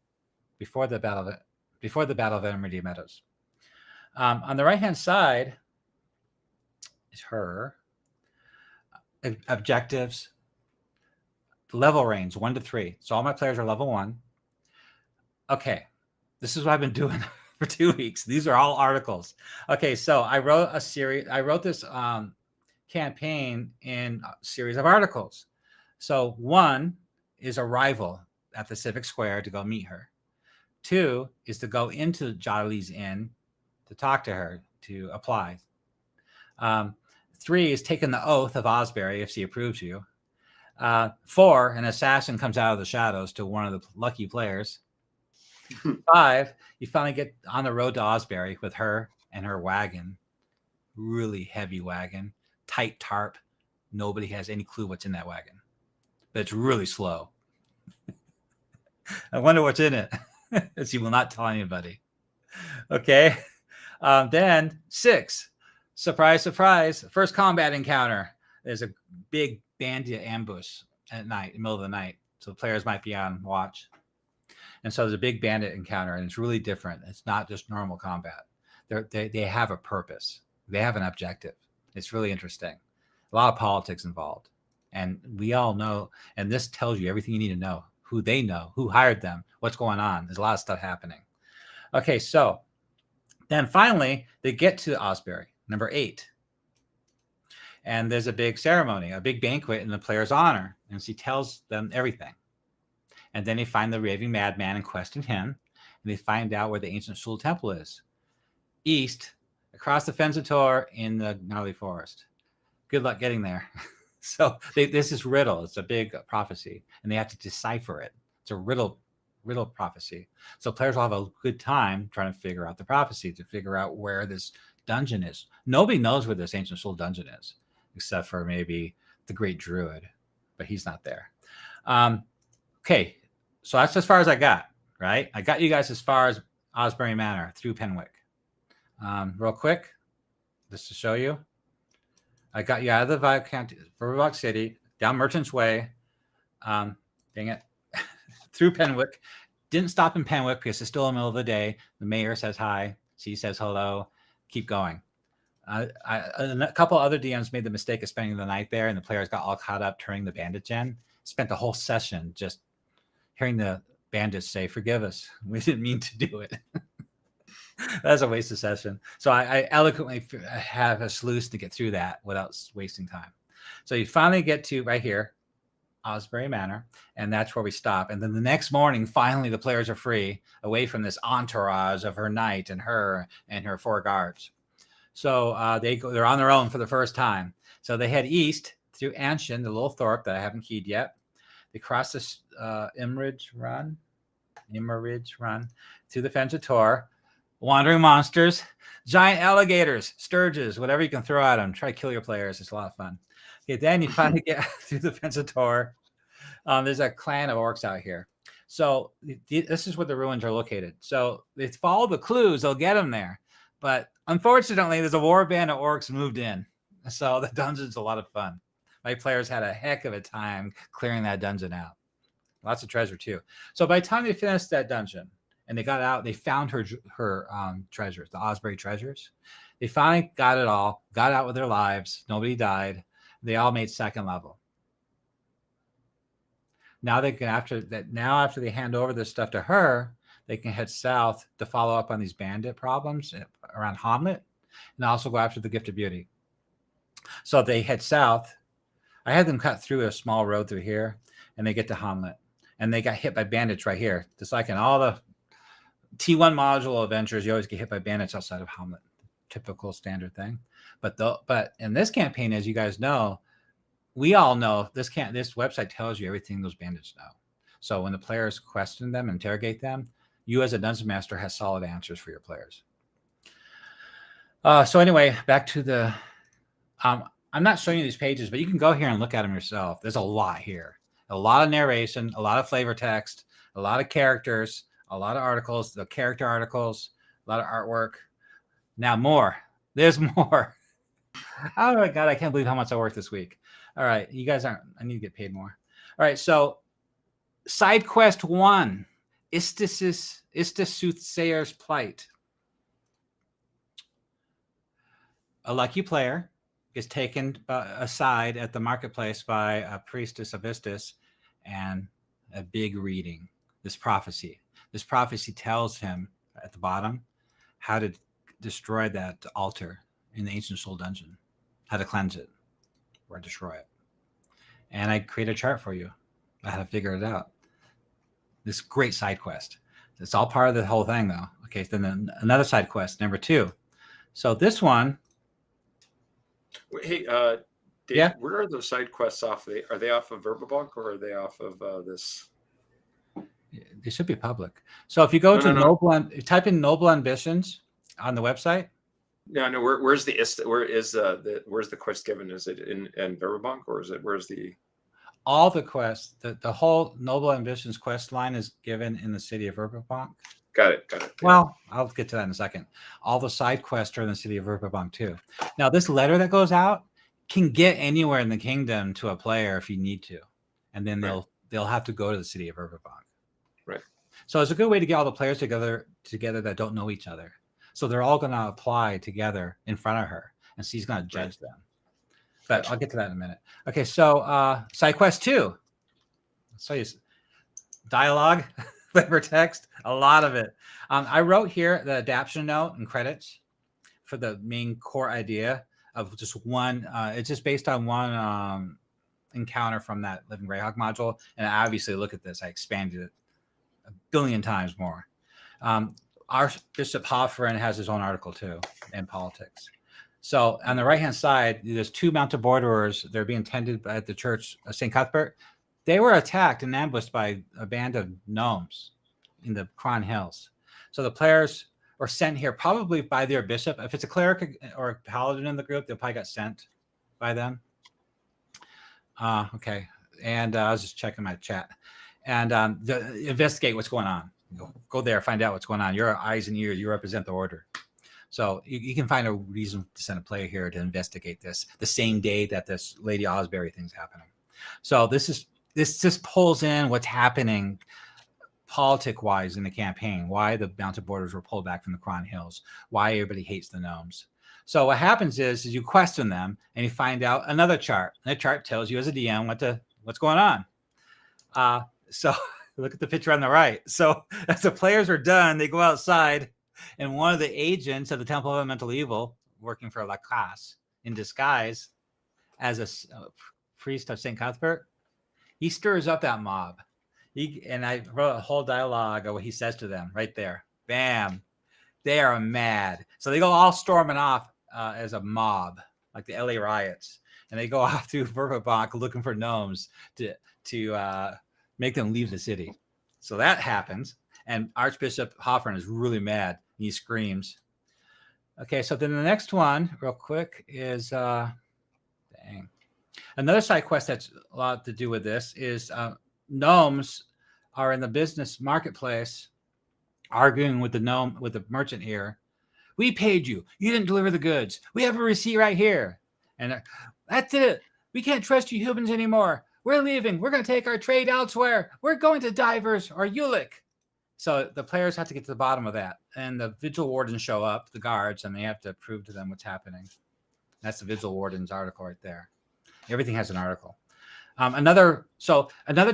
Before the Battle of Emerald Meadows. On the right-hand side is her objectives. Level range 1 to 3. So all my players are level 1. Okay, this is what I've been doing for 2 weeks. These are all articles. Okay, so I wrote a series. I wrote this campaign in a series of articles. So 1 is arrival at the Civic Square to go meet her. 2 is to go into Jolly's Inn to talk to her, to apply. 3 is taking the oath of Osbury if she approves you. 4, an assassin comes out of the shadows to one of the lucky players. 5, you finally get on the road to Osbury with her and her wagon. Really heavy wagon, tight tarp. Nobody has any clue what's in that wagon, but it's really slow. I wonder what's in it. She will not tell anybody. Okay. Then 6, surprise, surprise, first combat encounter. There's a big bandit ambush at night, in the middle of the night. So the players might be on watch. And so there's a big bandit encounter, and it's really different. It's not just normal combat. They have a purpose. They have an objective. It's really interesting. A lot of politics involved. And we all know, and this tells you everything you need to know. Who they know, who hired them, what's going on. There's a lot of stuff happening. Okay, so then finally, they get to Osbury, number 8. And there's a big ceremony, a big banquet in the player's honor. And she tells them everything. And then they find the raving madman and question him. And they find out where the ancient Shul temple is. East, across the Fensator in the gnarly forest. Good luck getting there. So this is riddle. It's a big prophecy. And they have to decipher it. It's a riddle prophecy. So players will have a good time trying to figure out the prophecy, to figure out where this dungeon is. Nobody knows where this ancient Shul dungeon is, except for maybe the great druid, but he's not there. Okay, so that's as far as I got, right? I got you guys as far as Osbury Manor through Penwick. Real quick, just to show you. I got you out of the Verbobonc City, down Merchant's Way, dang it, through Penwick. Didn't stop in Penwick because it's still in the middle of the day. The mayor says hi. She says hello. Keep going. A couple other DMs made the mistake of spending the night there, and the players got all caught up turning the bandit gen. Spent the whole session just hearing the bandits say, "Forgive us. We didn't mean to do it." That's a waste of session. So I eloquently have a sluice to get through that without wasting time. So you finally get to right here, Osbury Manor, and that's where we stop. And then the next morning, finally, the players are free, away from this entourage of her knight and her 4 guards. So they're on their own for the first time. So they head east through Anshin, the little thorp that I haven't keyed yet. They cross this Immeridge Run through the Fensator. Wandering monsters, giant alligators, sturges, whatever you can throw at them. Try to kill your players. It's a lot of fun. Okay, then you finally get through the Fensator. There's a clan of orcs out here. So this is where the ruins are located. So they follow the clues. They'll get them there. But unfortunately, there's a war band of orcs moved in. So the dungeon's a lot of fun. My players had a heck of a time clearing that dungeon out. Lots of treasure, too. So by the time they finished that dungeon, and they got out, they found her treasures, the Osbury treasures. They finally got it all, got out with their lives. Nobody died. They all made 2nd level. Now they can, after they hand over this stuff to her, they can head south to follow up on these bandit problems around Hamlet, and also go after the Gift of Beauty. So they head south. I had them cut through a small road through here, and they get to Hamlet. And they got hit by bandits right here. Just like in all the T1 module adventures, you always get hit by bandits outside of Hamlet. Typical standard thing. But in this campaign, as you guys know, we all know this website tells you everything those bandits know. So when the players question them, interrogate them, you as a Dungeon Master has solid answers for your players. So anyway, back to the... I'm not showing you these pages, but you can go here and look at them yourself. There's a lot here. A lot of narration, a lot of flavor text, a lot of characters, a lot of articles, the character articles, a lot of artwork. Now more. There's more. Oh my God, I can't believe how much I worked this week. All right, you guys aren't, I need to get paid more. All right, so side quest 1, Istis Soothsayer's Plight. A lucky player is taken aside at the marketplace by a priestess of Istis and a big reading, this prophecy. This prophecy tells him at the bottom how to destroy that altar in the Ancient Soul Dungeon, how to cleanse it or destroy it. And I create a chart for you. I had to figure it out. This great side quest. It's all part of the whole thing, though. Okay, then another side quest, number 2. So this one Hey, Dave, Yeah. where are those side quests off? Are they off of Verbobonc or are they off of this? They should be public. So if you go to No. Noble, type in Noble Ambitions on the website. No. Where's the quest given? Is it in Verbobonc or where's the? All the quests, the whole Noble Ambitions quest line is given in the city of Verbobonc. Got it. Well, I'll get to that in a second. All the side quests are in the city of Verbobonc too. Now, this letter that goes out can get anywhere in the kingdom to a player if you need to, and then they'll have to go to the city of Verbobonc. Right. So it's a good way to get all the players together that don't know each other. So they're all going to apply together in front of her, and she's going to judge them. But I'll get to that in a minute. Okay, so side quest 2. So you dialogue, flavor text, a lot of it. I wrote here the adaptation note and credits for the main core idea of just one. It's just based on one encounter from that Living Greyhawk module. And I obviously look at this. I expanded it a billion times more. Archbishop Hofferin has his own article too in politics. So on the right-hand side, there's 2 mounted borderers. They're being tended at the church of St. Cuthbert. They were attacked and ambushed by a band of gnomes in the Cron Hills. So the players were sent here probably by their bishop. If it's a cleric or a paladin in the group, they probably got sent by them. Okay. And I was just checking my chat. And investigate what's going on. Go there, find out what's going on. Your eyes and ears, you represent the order. So you can find a reason to send a player here to investigate this the same day that this Lady Osbury thing's happening. So this just pulls in what's happening politic-wise in the campaign, why the mounted borders were pulled back from the Cron Hills, why everybody hates the gnomes. So what happens is you question them and you find out another chart. And that chart tells you as a DM what's going on. So look at the picture on the right. So as the players are done, they go outside, and one of the agents of the Temple of Elemental Evil, working for La Classe in disguise as a priest of St. Cuthbert, he stirs up that mob. And I wrote a whole dialogue of what he says to them right there. Bam. They are mad. So they go all storming off as a mob, like the LA riots. And they go off to Verbobonc looking for gnomes to make them leave the city. So that happens. And Archbishop Hofferin is really mad. He screams. Okay, so then the next one, real quick, is another side quest that's a lot to do with this is gnomes are in the business marketplace arguing with the merchant here. We paid you. You didn't deliver the goods. We have a receipt right here. And that's it. We can't trust you humans anymore. We're leaving. We're going to take our trade elsewhere. We're going to Divers or Ulick. So the players have to get to the bottom of that. And the vigil wardens show up, the guards, and they have to prove to them what's happening. That's the vigil warden's article right there. Everything has an article. Another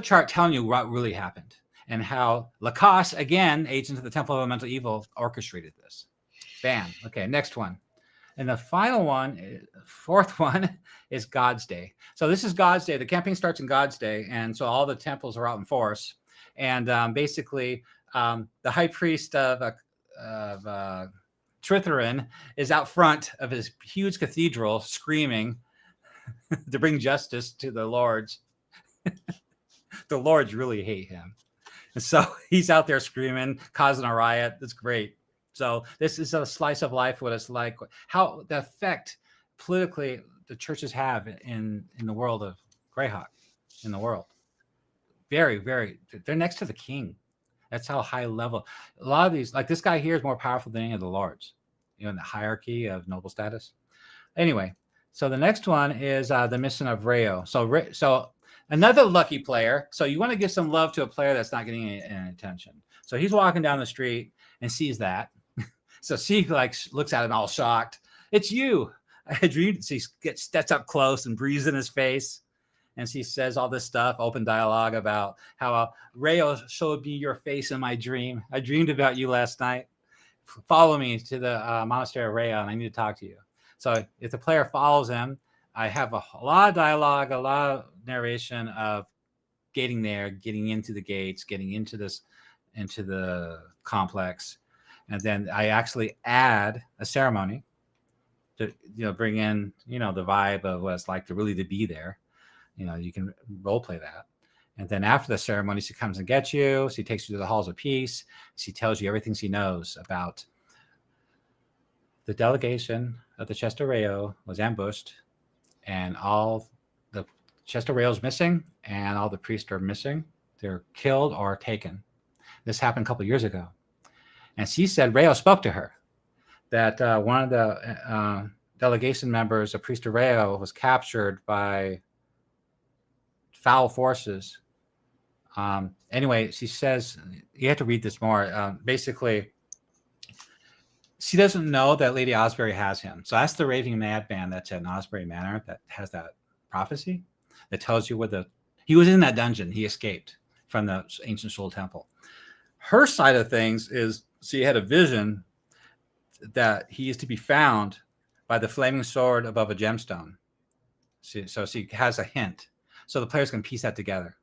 chart telling you what really happened and how Lacoste, again, agent of the Temple of Elemental Evil, orchestrated this. Bam. Okay, next one. And the final one, fourth one, is God's Day. So this is God's Day. The campaign starts in God's Day, and so all the temples are out in force. And basically, the high priest of Tritherin is out front of his huge cathedral screaming to bring justice to the lords. The lords really hate him. And so he's out there screaming, causing a riot. It's great. So this is a slice of life, what it's like, how the effect politically the churches have in the world of Greyhawk, in the world. Very, very, they're next to the king. That's how high level. A lot of these, like this guy here, is more powerful than any of the lords, in the hierarchy of noble status. Anyway, so the next one is the mission of Rayo. So another lucky player. So you want to give some love to a player that's not getting any attention. So he's walking down the street and sees that. So she looks at him all shocked. It's you. I dreamed. She steps up close and breathes in his face. And she says all this stuff, open dialogue about how Rayo showed me your face in my dream. I dreamed about you last night. Follow me to the monastery of Rayo, and I need to talk to you. So if the player follows him, I have a lot of dialogue, a lot of narration of getting there, getting into the gates, getting into the complex. And then I actually add a ceremony to bring in the vibe of what it's like to really to be there. You can role play that. And then after the ceremony, she comes and gets you. She takes you to the halls of peace. She tells you everything she knows about the delegation of the Chester Rayo was ambushed, and all the Chester Rayo's missing, and all the priests are missing. They're killed or taken. This happened a couple of years ago. And she said Rayo spoke to her, that one of the delegation members, a priest of Rayo, was captured by foul forces. Anyway, she says, you have to read this more. Basically, she doesn't know that Lady Osbury has him. So that's the raving madman that's at Osbury Manor that has that prophecy that tells you where he was in that dungeon. He escaped from the ancient Soul Temple. Her side of things is she had a vision that he is to be found by the flaming sword above a gemstone. So she has a hint. So the players can piece that together.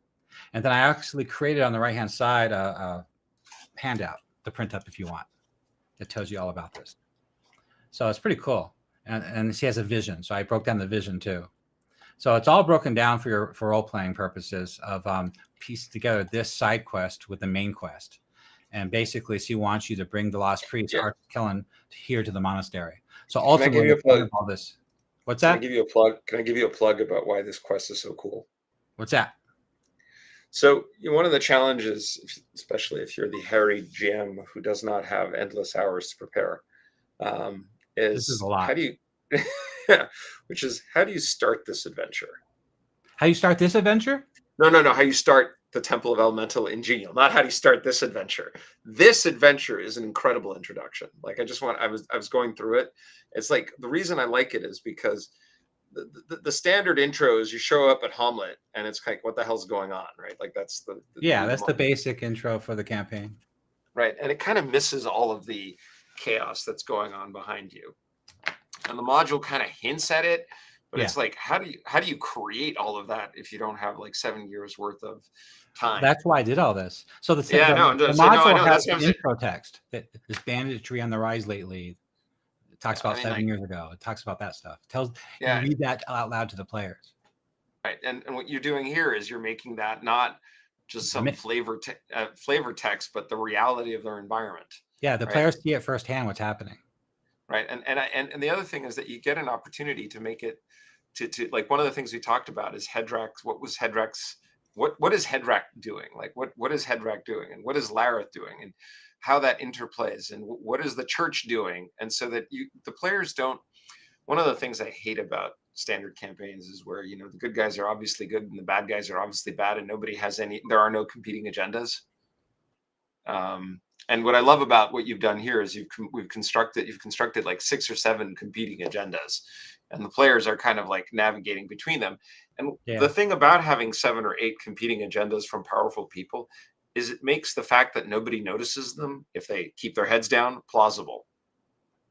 And then I actually created on the right-hand side a handout to print up if you want. That tells you all about this. So it's pretty cool. And she has a vision. So I broke down the vision too. So it's all broken down for role-playing purposes of piecing together this side quest with the main quest. And basically she wants you to bring the lost priest, Art Killen, here to the monastery. So ultimately, all this. What's that? Can I give you a plug? Can I give you a plug about why this quest is so cool? What's that? So one of the challenges, especially if you're the hairy GM who does not have endless hours to prepare, is a lot. How do you, how do you start this adventure? How you start this adventure? No. How you start the Temple of Elemental in Genial, not how do you start this adventure. This adventure is an incredible introduction. Like I was going through it. It's like the reason I like it is because the standard intro is you show up at Hamlet and it's like, what the hell's going on, right? Like that's the basic intro for the campaign, right? And it kind of misses all of the chaos that's going on behind you, and the module kind of hints at it, but it's like, how do you create all of that if you don't have like 7 years worth of time? That's why I did all this. So the module has the intro text that this banditry on the rise lately. It talks about 7 years ago. It talks about that stuff. You read that out loud to the players. Right. And what you're doing here is you're making that not just some flavor text, but the reality of their environment. Yeah, the players see it firsthand what's happening. Right. And the other thing is that you get an opportunity to make it to like, one of the things we talked about is Hedrak's. What is Hedrak doing? Like what is Hedrak doing, and what is Lareth doing, and how that interplays, and what is the church doing? And so that the players don't. One of the things I hate about standard campaigns is where the good guys are obviously good and the bad guys are obviously bad, and there are no competing agendas. And what I love about what you've done here is you've constructed like 6 or 7 competing agendas, and the players are kind of like navigating between them. And the thing about having 7 or 8 competing agendas from powerful people is it makes the fact that nobody notices them if they keep their heads down plausible.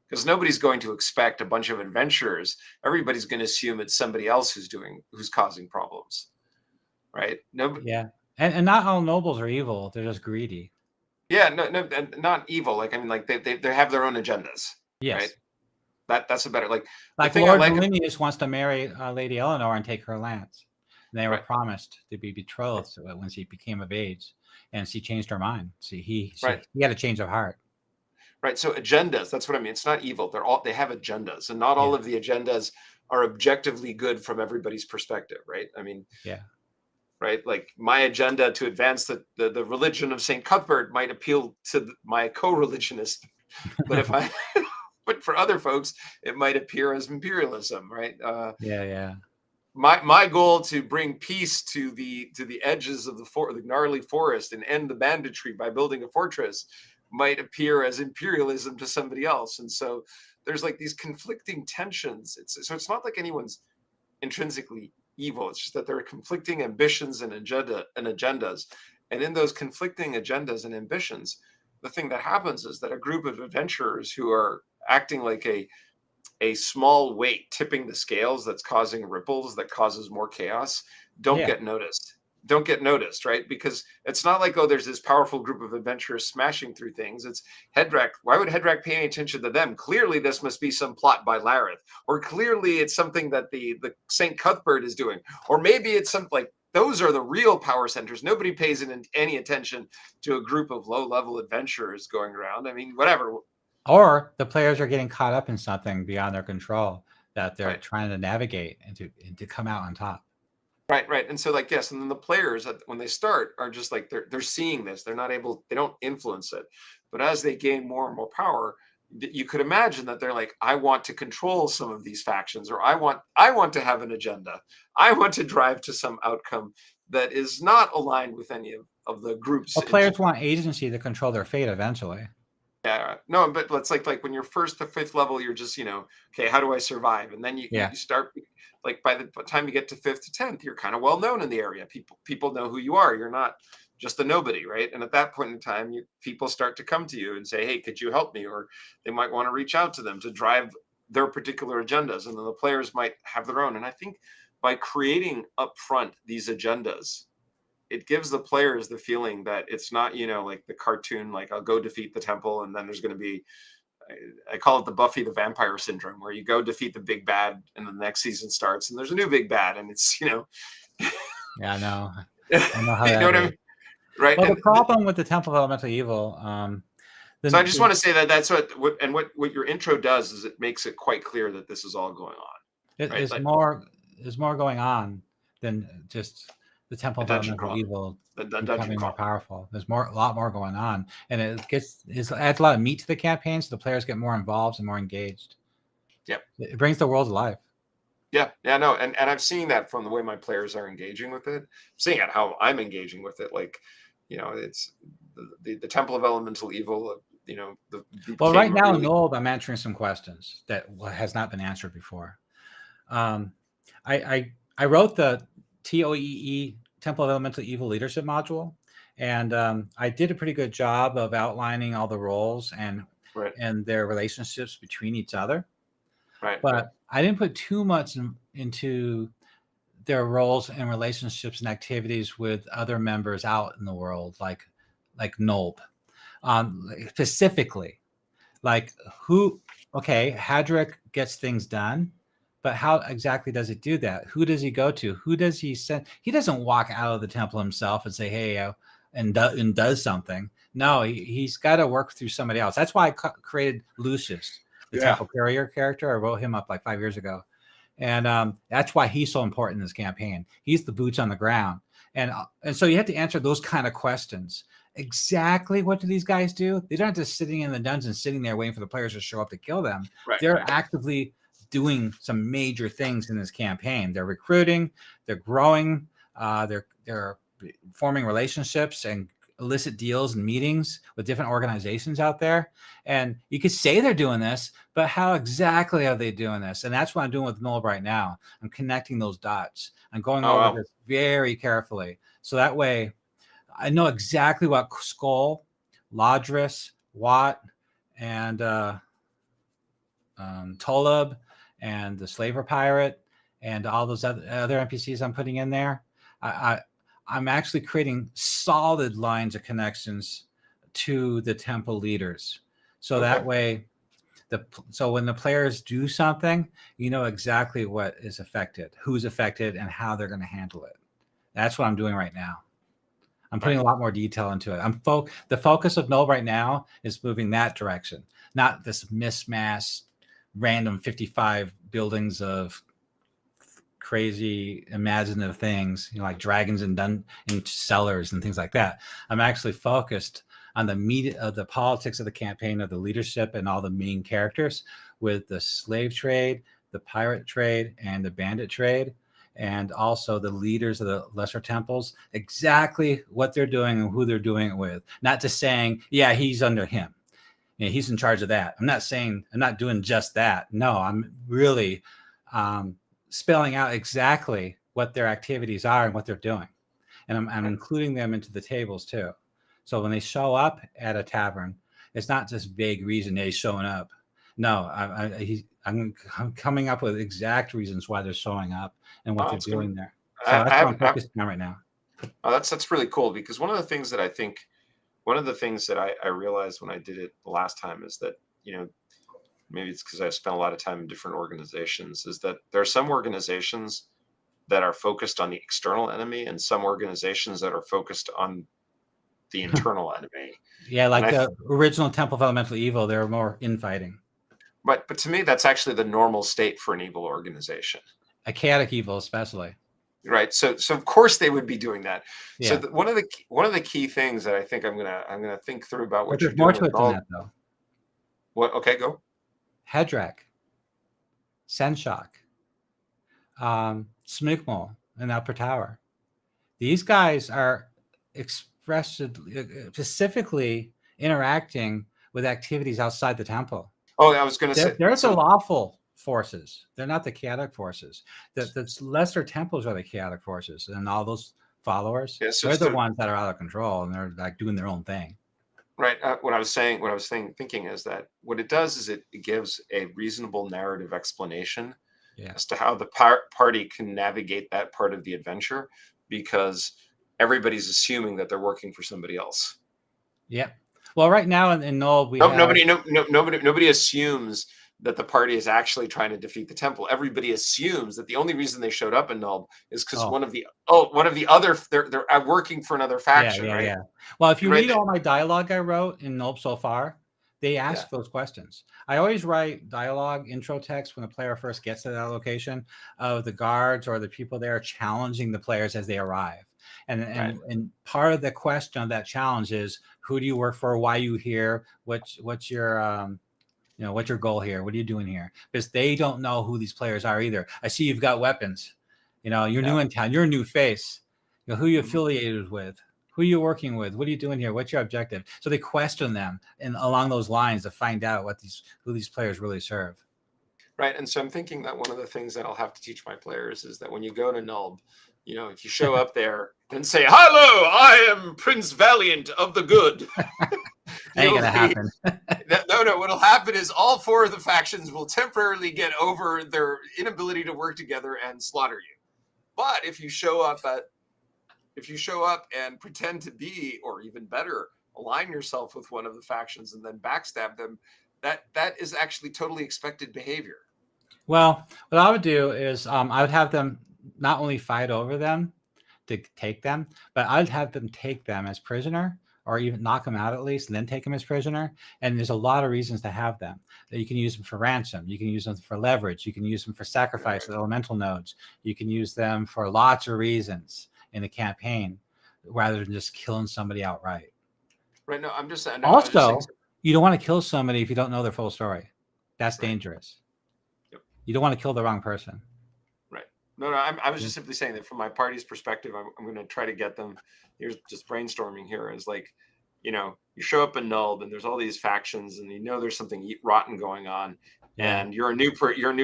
Because nobody's going to expect a bunch of adventurers. Everybody's going to assume it's somebody else who's causing problems, right? Yeah, and not all nobles are evil; they're just greedy. Yeah, no, not evil. Like, I mean, like they have their own agendas. Yes, right? That's a better like Lord Valinius wants to marry Lady Eleanor and take her lance. And they were promised to be betrothed when she became of age, and she changed her mind. See, he had a change of heart. Right. So agendas, that's what I mean. It's not evil. They have agendas, and not all of the agendas are objectively good from everybody's perspective. Right. I mean, right. Like my agenda to advance the religion of St. Cuthbert might appeal to my co-religionist, but but for other folks, it might appear as imperialism. Right. My goal to bring peace to the edges of the gnarly forest and end the banditry by building a fortress might appear as imperialism to somebody else. And so there's like these conflicting tensions. It's not like anyone's intrinsically evil. It's just that there are conflicting ambitions and agendas. And in those conflicting agendas and ambitions, the thing that happens is that a group of adventurers who are acting like a small weight tipping the scales that's causing ripples that causes more chaos don't get noticed. don't get noticed, right? Because it's not like, oh, there's this powerful group of adventurers smashing through things. It's Hedrak. Why would Hedrak pay any attention to them? Clearly, this must be some plot by Lareth, or clearly it's something that the Saint Cuthbert is doing, or maybe it's something like, those are the real power centers. Nobody pays any attention to a group of low-level adventurers going around. I mean, whatever. Or the players are getting caught up in something beyond their control that they're Right. trying to navigate and to come out on top. Right. And so like, yes, and then the players when they start are just like, they're seeing this. They're not able, they don't influence it. But as they gain more and more power, you could imagine that they're like, I want to control some of these factions, or I want to have an agenda. I want to drive to some outcome that is not aligned with any of the groups. Well, players want agency to control their fate eventually. Yeah, no, but it's like when you're first to fifth level, you're just, okay, how do I survive? And then you start, like, by the time you get to 5th to 10th, you're kind of well known in the area. People know who you are. You're not just a nobody, right? And at that point in time, people start to come to you and say, hey, could you help me? Or they might want to reach out to them to drive their particular agendas. And then the players might have their own. And I think by creating upfront these agendas, it gives the players the feeling that it's not, like the cartoon, like, I'll go defeat the temple, and then there's going to be, I call it the Buffy the Vampire syndrome, where you go defeat the big bad and the next season starts and there's a new big bad, and it's, Yeah, I know. I know how you know what I mean? Right. Well, the problem with the Temple of Elemental Evil. So I just want to say that that's what your intro does is it makes it quite clear that this is all going on. There's more going on than just the Temple of Elemental Evil becoming more powerful. There's a lot more going on, and it adds a lot of meat to the campaign, so the players get more involved and more engaged. Yep, it brings the world alive. Yeah, no, and I'm seeing that from the way my players are engaging with it. I'm seeing it how I'm engaging with it. Like, it's the Temple of Elemental Evil. Well, right now, Noel, I'm answering some questions that has not been answered before. I wrote the TOEE Temple of Elemental Evil Leadership module, and I did a pretty good job of outlining all the roles and their relationships between each other. Right. But I didn't put too much into their roles and relationships and activities with other members out in the world, like Nolb. Specifically, like Hadrick gets things done, but how exactly does it do that? Who does he go to? Who does he send? He doesn't walk out of the temple himself and say, hey, and does something. No, he's got to work through somebody else. That's why I created Lucius, the temple courier character. I wrote him up like 5 years ago. And that's why he's so important in this campaign. He's the boots on the ground. And so you have to answer those kind of questions. Exactly what do these guys do? They're not just sitting in the dungeon, sitting there waiting for the players to show up to kill them. They're actively doing some major things in this campaign. They're recruiting, they're growing, they're forming relationships and illicit deals and meetings with different organizations out there. And you could say they're doing this, but how exactly are they doing this? And that's what I'm doing with Noel right now. I'm connecting those dots. I'm going over this very carefully. So that way I know exactly what Skull, Ladris, Watt, and Tolub, and the Slaver Pirate, and all those other NPCs I'm putting in there. I'm actually creating solid lines of connections to the temple leaders. So that way, so when the players do something, you know exactly what is affected, who's affected, and how they're going to handle it. That's what I'm doing right now. I'm putting a lot more detail into it. The focus of Null right now is moving that direction, not this mismatched, random 55 buildings of crazy imaginative things, like dragons and cellars and things like that. I'm actually focused on the meat of the politics of the campaign, of the leadership and all the main characters, with the slave trade, the pirate trade, and the bandit trade, and also the leaders of the lesser temples, exactly what they're doing and who they're doing it with. Not just saying, yeah, he's under him, he's in charge of that. I'm not doing just that. No, I'm really spelling out exactly what their activities are and what they're doing. And I'm including them into the tables too. So when they show up at a tavern, it's not just vague reason they're showing up. No, I'm coming up with exact reasons why they're showing up and what they're doing there. So that's what I'm focusing on right now. Oh, that's really cool, because one of the things that I realized when I did it the last time is that, maybe it's because I spent a lot of time in different organizations, is that there are some organizations that are focused on the external enemy and some organizations that are focused on the internal enemy. Yeah, like the original Temple of Elemental Evil, they were more infighting. But to me, that's actually the normal state for an evil organization. A chaotic evil, especially. Right. So of course they would be doing that. Yeah. So one of the key things that I think I'm gonna think through about what But you're there's more doing to it with than all. that, though. What? Okay, go. Hedrak, Senshock, Smigmol, and Upper Tower. These guys are specifically interacting with activities outside the temple. Oh, I was going to say They're the lawful forces. They're not the chaotic forces. The lesser temples are the chaotic forces, and all those followers, they're the ones that are out of control, and they're like doing their own thing. Right. Thinking is that what it does is it gives a reasonable narrative explanation as to how the party can navigate that part of the adventure, because everybody's assuming that they're working for somebody else. Yeah. Well, right now in Null, nobody assumes that the party is actually trying to defeat the temple. Everybody assumes that the only reason they showed up in Null is because one of the other they're working for another faction, right? Yeah. Well, if you read all my dialogue I wrote in Null so far, they ask those questions. I always write dialogue intro text when a player first gets to that location of the guards or the people there challenging the players as they arrive. And part of the question of that challenge is, who do you work for? Why are you here? What's your what's your goal here? What are you doing here? Because they don't know who these players are either. I see you've got weapons. You're new in town. You're a new face. Who are you affiliated with? Who are you working with? What are you doing here? What's your objective? So they question them and along those lines to find out who these players really serve. Right. And so I'm thinking that one of the things that I'll have to teach my players is that when you go to Nulb, if you show up there and say, "Hello, I am Prince Valiant of the Good." Ain't gonna happen. No. What'll happen is all four of the factions will temporarily get over their inability to work together and slaughter you. But if you show up and pretend to be, or even better, align yourself with one of the factions and then backstab them, that is actually totally expected behavior. Well, what I would do is I would have them not only fight over them to take them, but I'd have them take them as prisoner, or even knock them out at least, and then take them as prisoner. And there's a lot of reasons to have them. You can use them for ransom. You can use them for leverage. You can use them for sacrifice with elemental nodes. You can use them for lots of reasons in the campaign, rather than just killing somebody outright. Right. No, I'm just saying. Also, you don't want to kill somebody if you don't know their full story. That's dangerous. Yep. You don't want to kill the wrong person. Right. No. I was just simply saying that from my party's perspective, I'm going to try to get them. Here's just brainstorming here. Is like, you show up in Nulb and there's all these factions, and there's something rotten going on, and you're a new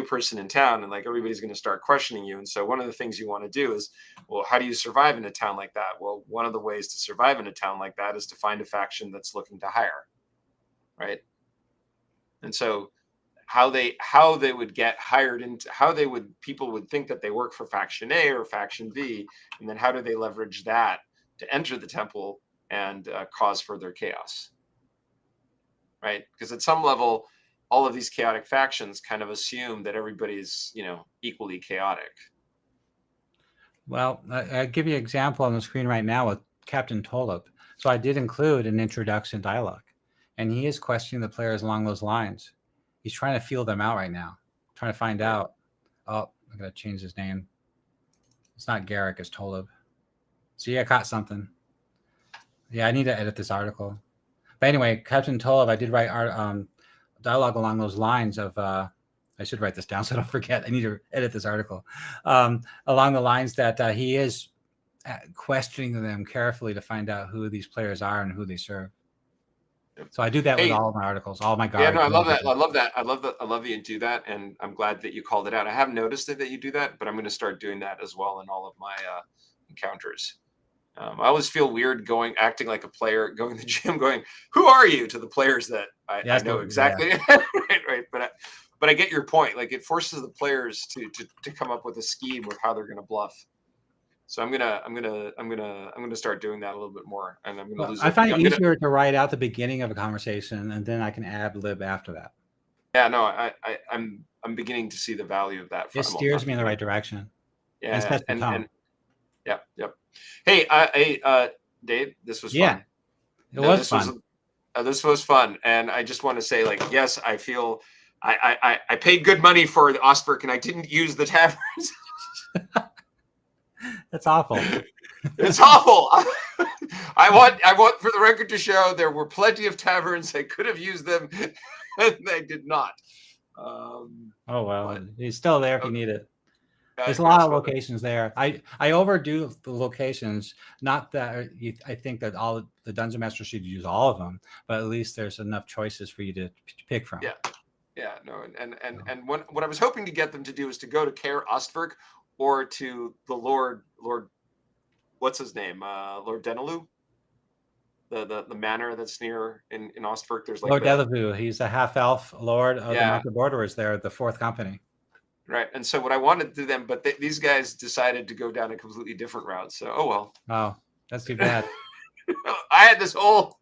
person in town, and like everybody's going to start questioning you. And so one of the things you want to do is, well, how do you survive in a town like that? Well, one of the ways to survive in a town like that is to find a faction that's looking to hire, right? And so how they would get hired into, people would think that they work for faction A or faction B, and then how do they leverage that to enter the temple and cause further chaos, right? Because at some level, all of these chaotic factions kind of assume that everybody's, equally chaotic. Well, I'll give you an example on the screen right now with Captain Tolop. So I did include an introduction dialogue, and he is questioning the players along those lines. He's trying to feel them out right now, trying to find out. Oh, I'm going to change his name. It's not Garrick, it's Tolop. See, I caught something. Yeah, I need to edit this article. But anyway, Captain Tolop, I did write dialogue along those lines of, I should write this down so I don't forget. I need to edit this article. Along the lines that he is questioning them carefully to find out who these players are and who they serve. So I do that with all of my articles, all my guards. Yeah, no, I love that. I love that. I love that you do that, and I'm glad that you called it out. I have noticed that you do that, but I'm going to start doing that as well in all of my encounters. I always feel weird acting like a player, going to the gym, going, "Who are you?" to the players that I know exactly. Yeah. right. But I get your point. Like, it forces the players to come up with a scheme with how they're going to bluff. So I'm gonna start doing that a little bit more, and I'm gonna Well, lose. I find it I'm gonna- easier to write out the beginning of a conversation, and then I can ad lib after that. Yeah, no, I'm beginning to see the value of that. It steers me in the right direction. Yeah, sets the tone. and yep. Hey, Dave, this was Yeah, fun. it was fun. This was fun, and I just want to say, like, yes, I feel I paid good money for the Ostberg, and I didn't use the taverns. That's awful. It's awful. I want for the record to show there were plenty of taverns. I could have used them, and they did not. Oh well, but- it's still there if you need it. There's a lot of locations there. I overdo the locations. Not that I think that all the Dungeon Masters should use all of them, but at least there's enough choices for you to pick from. Yeah, no, and what I was hoping to get them to do is to go to Caer Ostberg or to the Lord, what's his name? Lord Denelu? The manor that's near in Ostberg. There's like Lord Delavu. He's a half elf lord of the Mounted Borderers there, the 4th company. Right. And so what I wanted to do them, but these guys decided to go down a completely different route. So, oh well. Oh, that's too bad. I had this whole,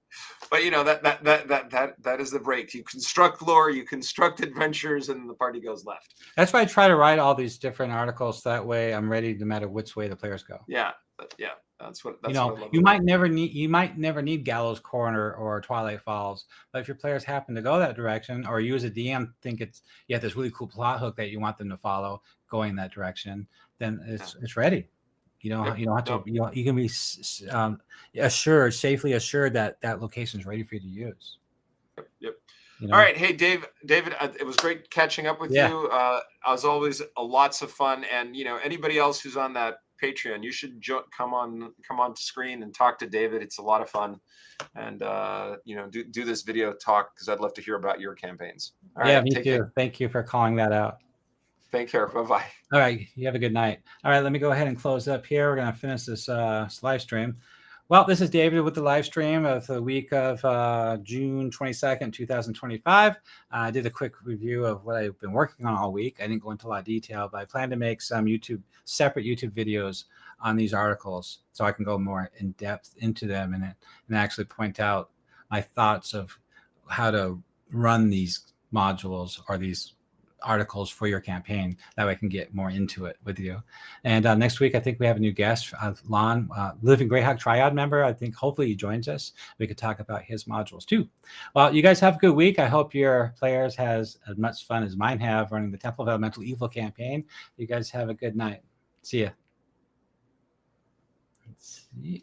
but you know, that is the break. You construct lore, you construct adventures, and the party goes left. That's why I try to write all these different articles. That way I'm ready no matter which way the players go. Yeah. That's what I love you might never need Gallows Corner or Twilight Falls, but if your players happen to go that direction, or you as a DM think you have this really cool plot hook that you want them to follow going in that direction, then it's ready. You don't have to. You can be safely assured that location is ready for you to use. Yep. You know? All right. Hey, David, it was great catching up with you. As always, lots of fun. And, you know, anybody else who's on that Patreon, you should come on to screen and talk to David. It's a lot of fun. And, you know, do this video talk because I'd love to hear about your campaigns. All right, me too. Care. Thank you for calling that out. Take care. Bye-bye. All right. You have a good night. All right. Let me go ahead and close up here. We're going to finish this live stream. Well, this is David with the live stream of the week of June 22nd, 2025. I did a quick review of what I've been working on all week. I didn't go into a lot of detail, but I plan to make some separate YouTube videos on these articles so I can go more in depth into them and actually point out my thoughts of how to run these modules or these articles for your campaign. That way I can get more into it with you. And next week, I think we have a new guest, Lon, Living Greyhawk Triad member. I think hopefully he joins us. We could talk about his modules too. Well, you guys have a good week. I hope your players has as much fun as mine have running the Temple of Elemental Evil campaign. You guys have a good night. See ya. Let's see.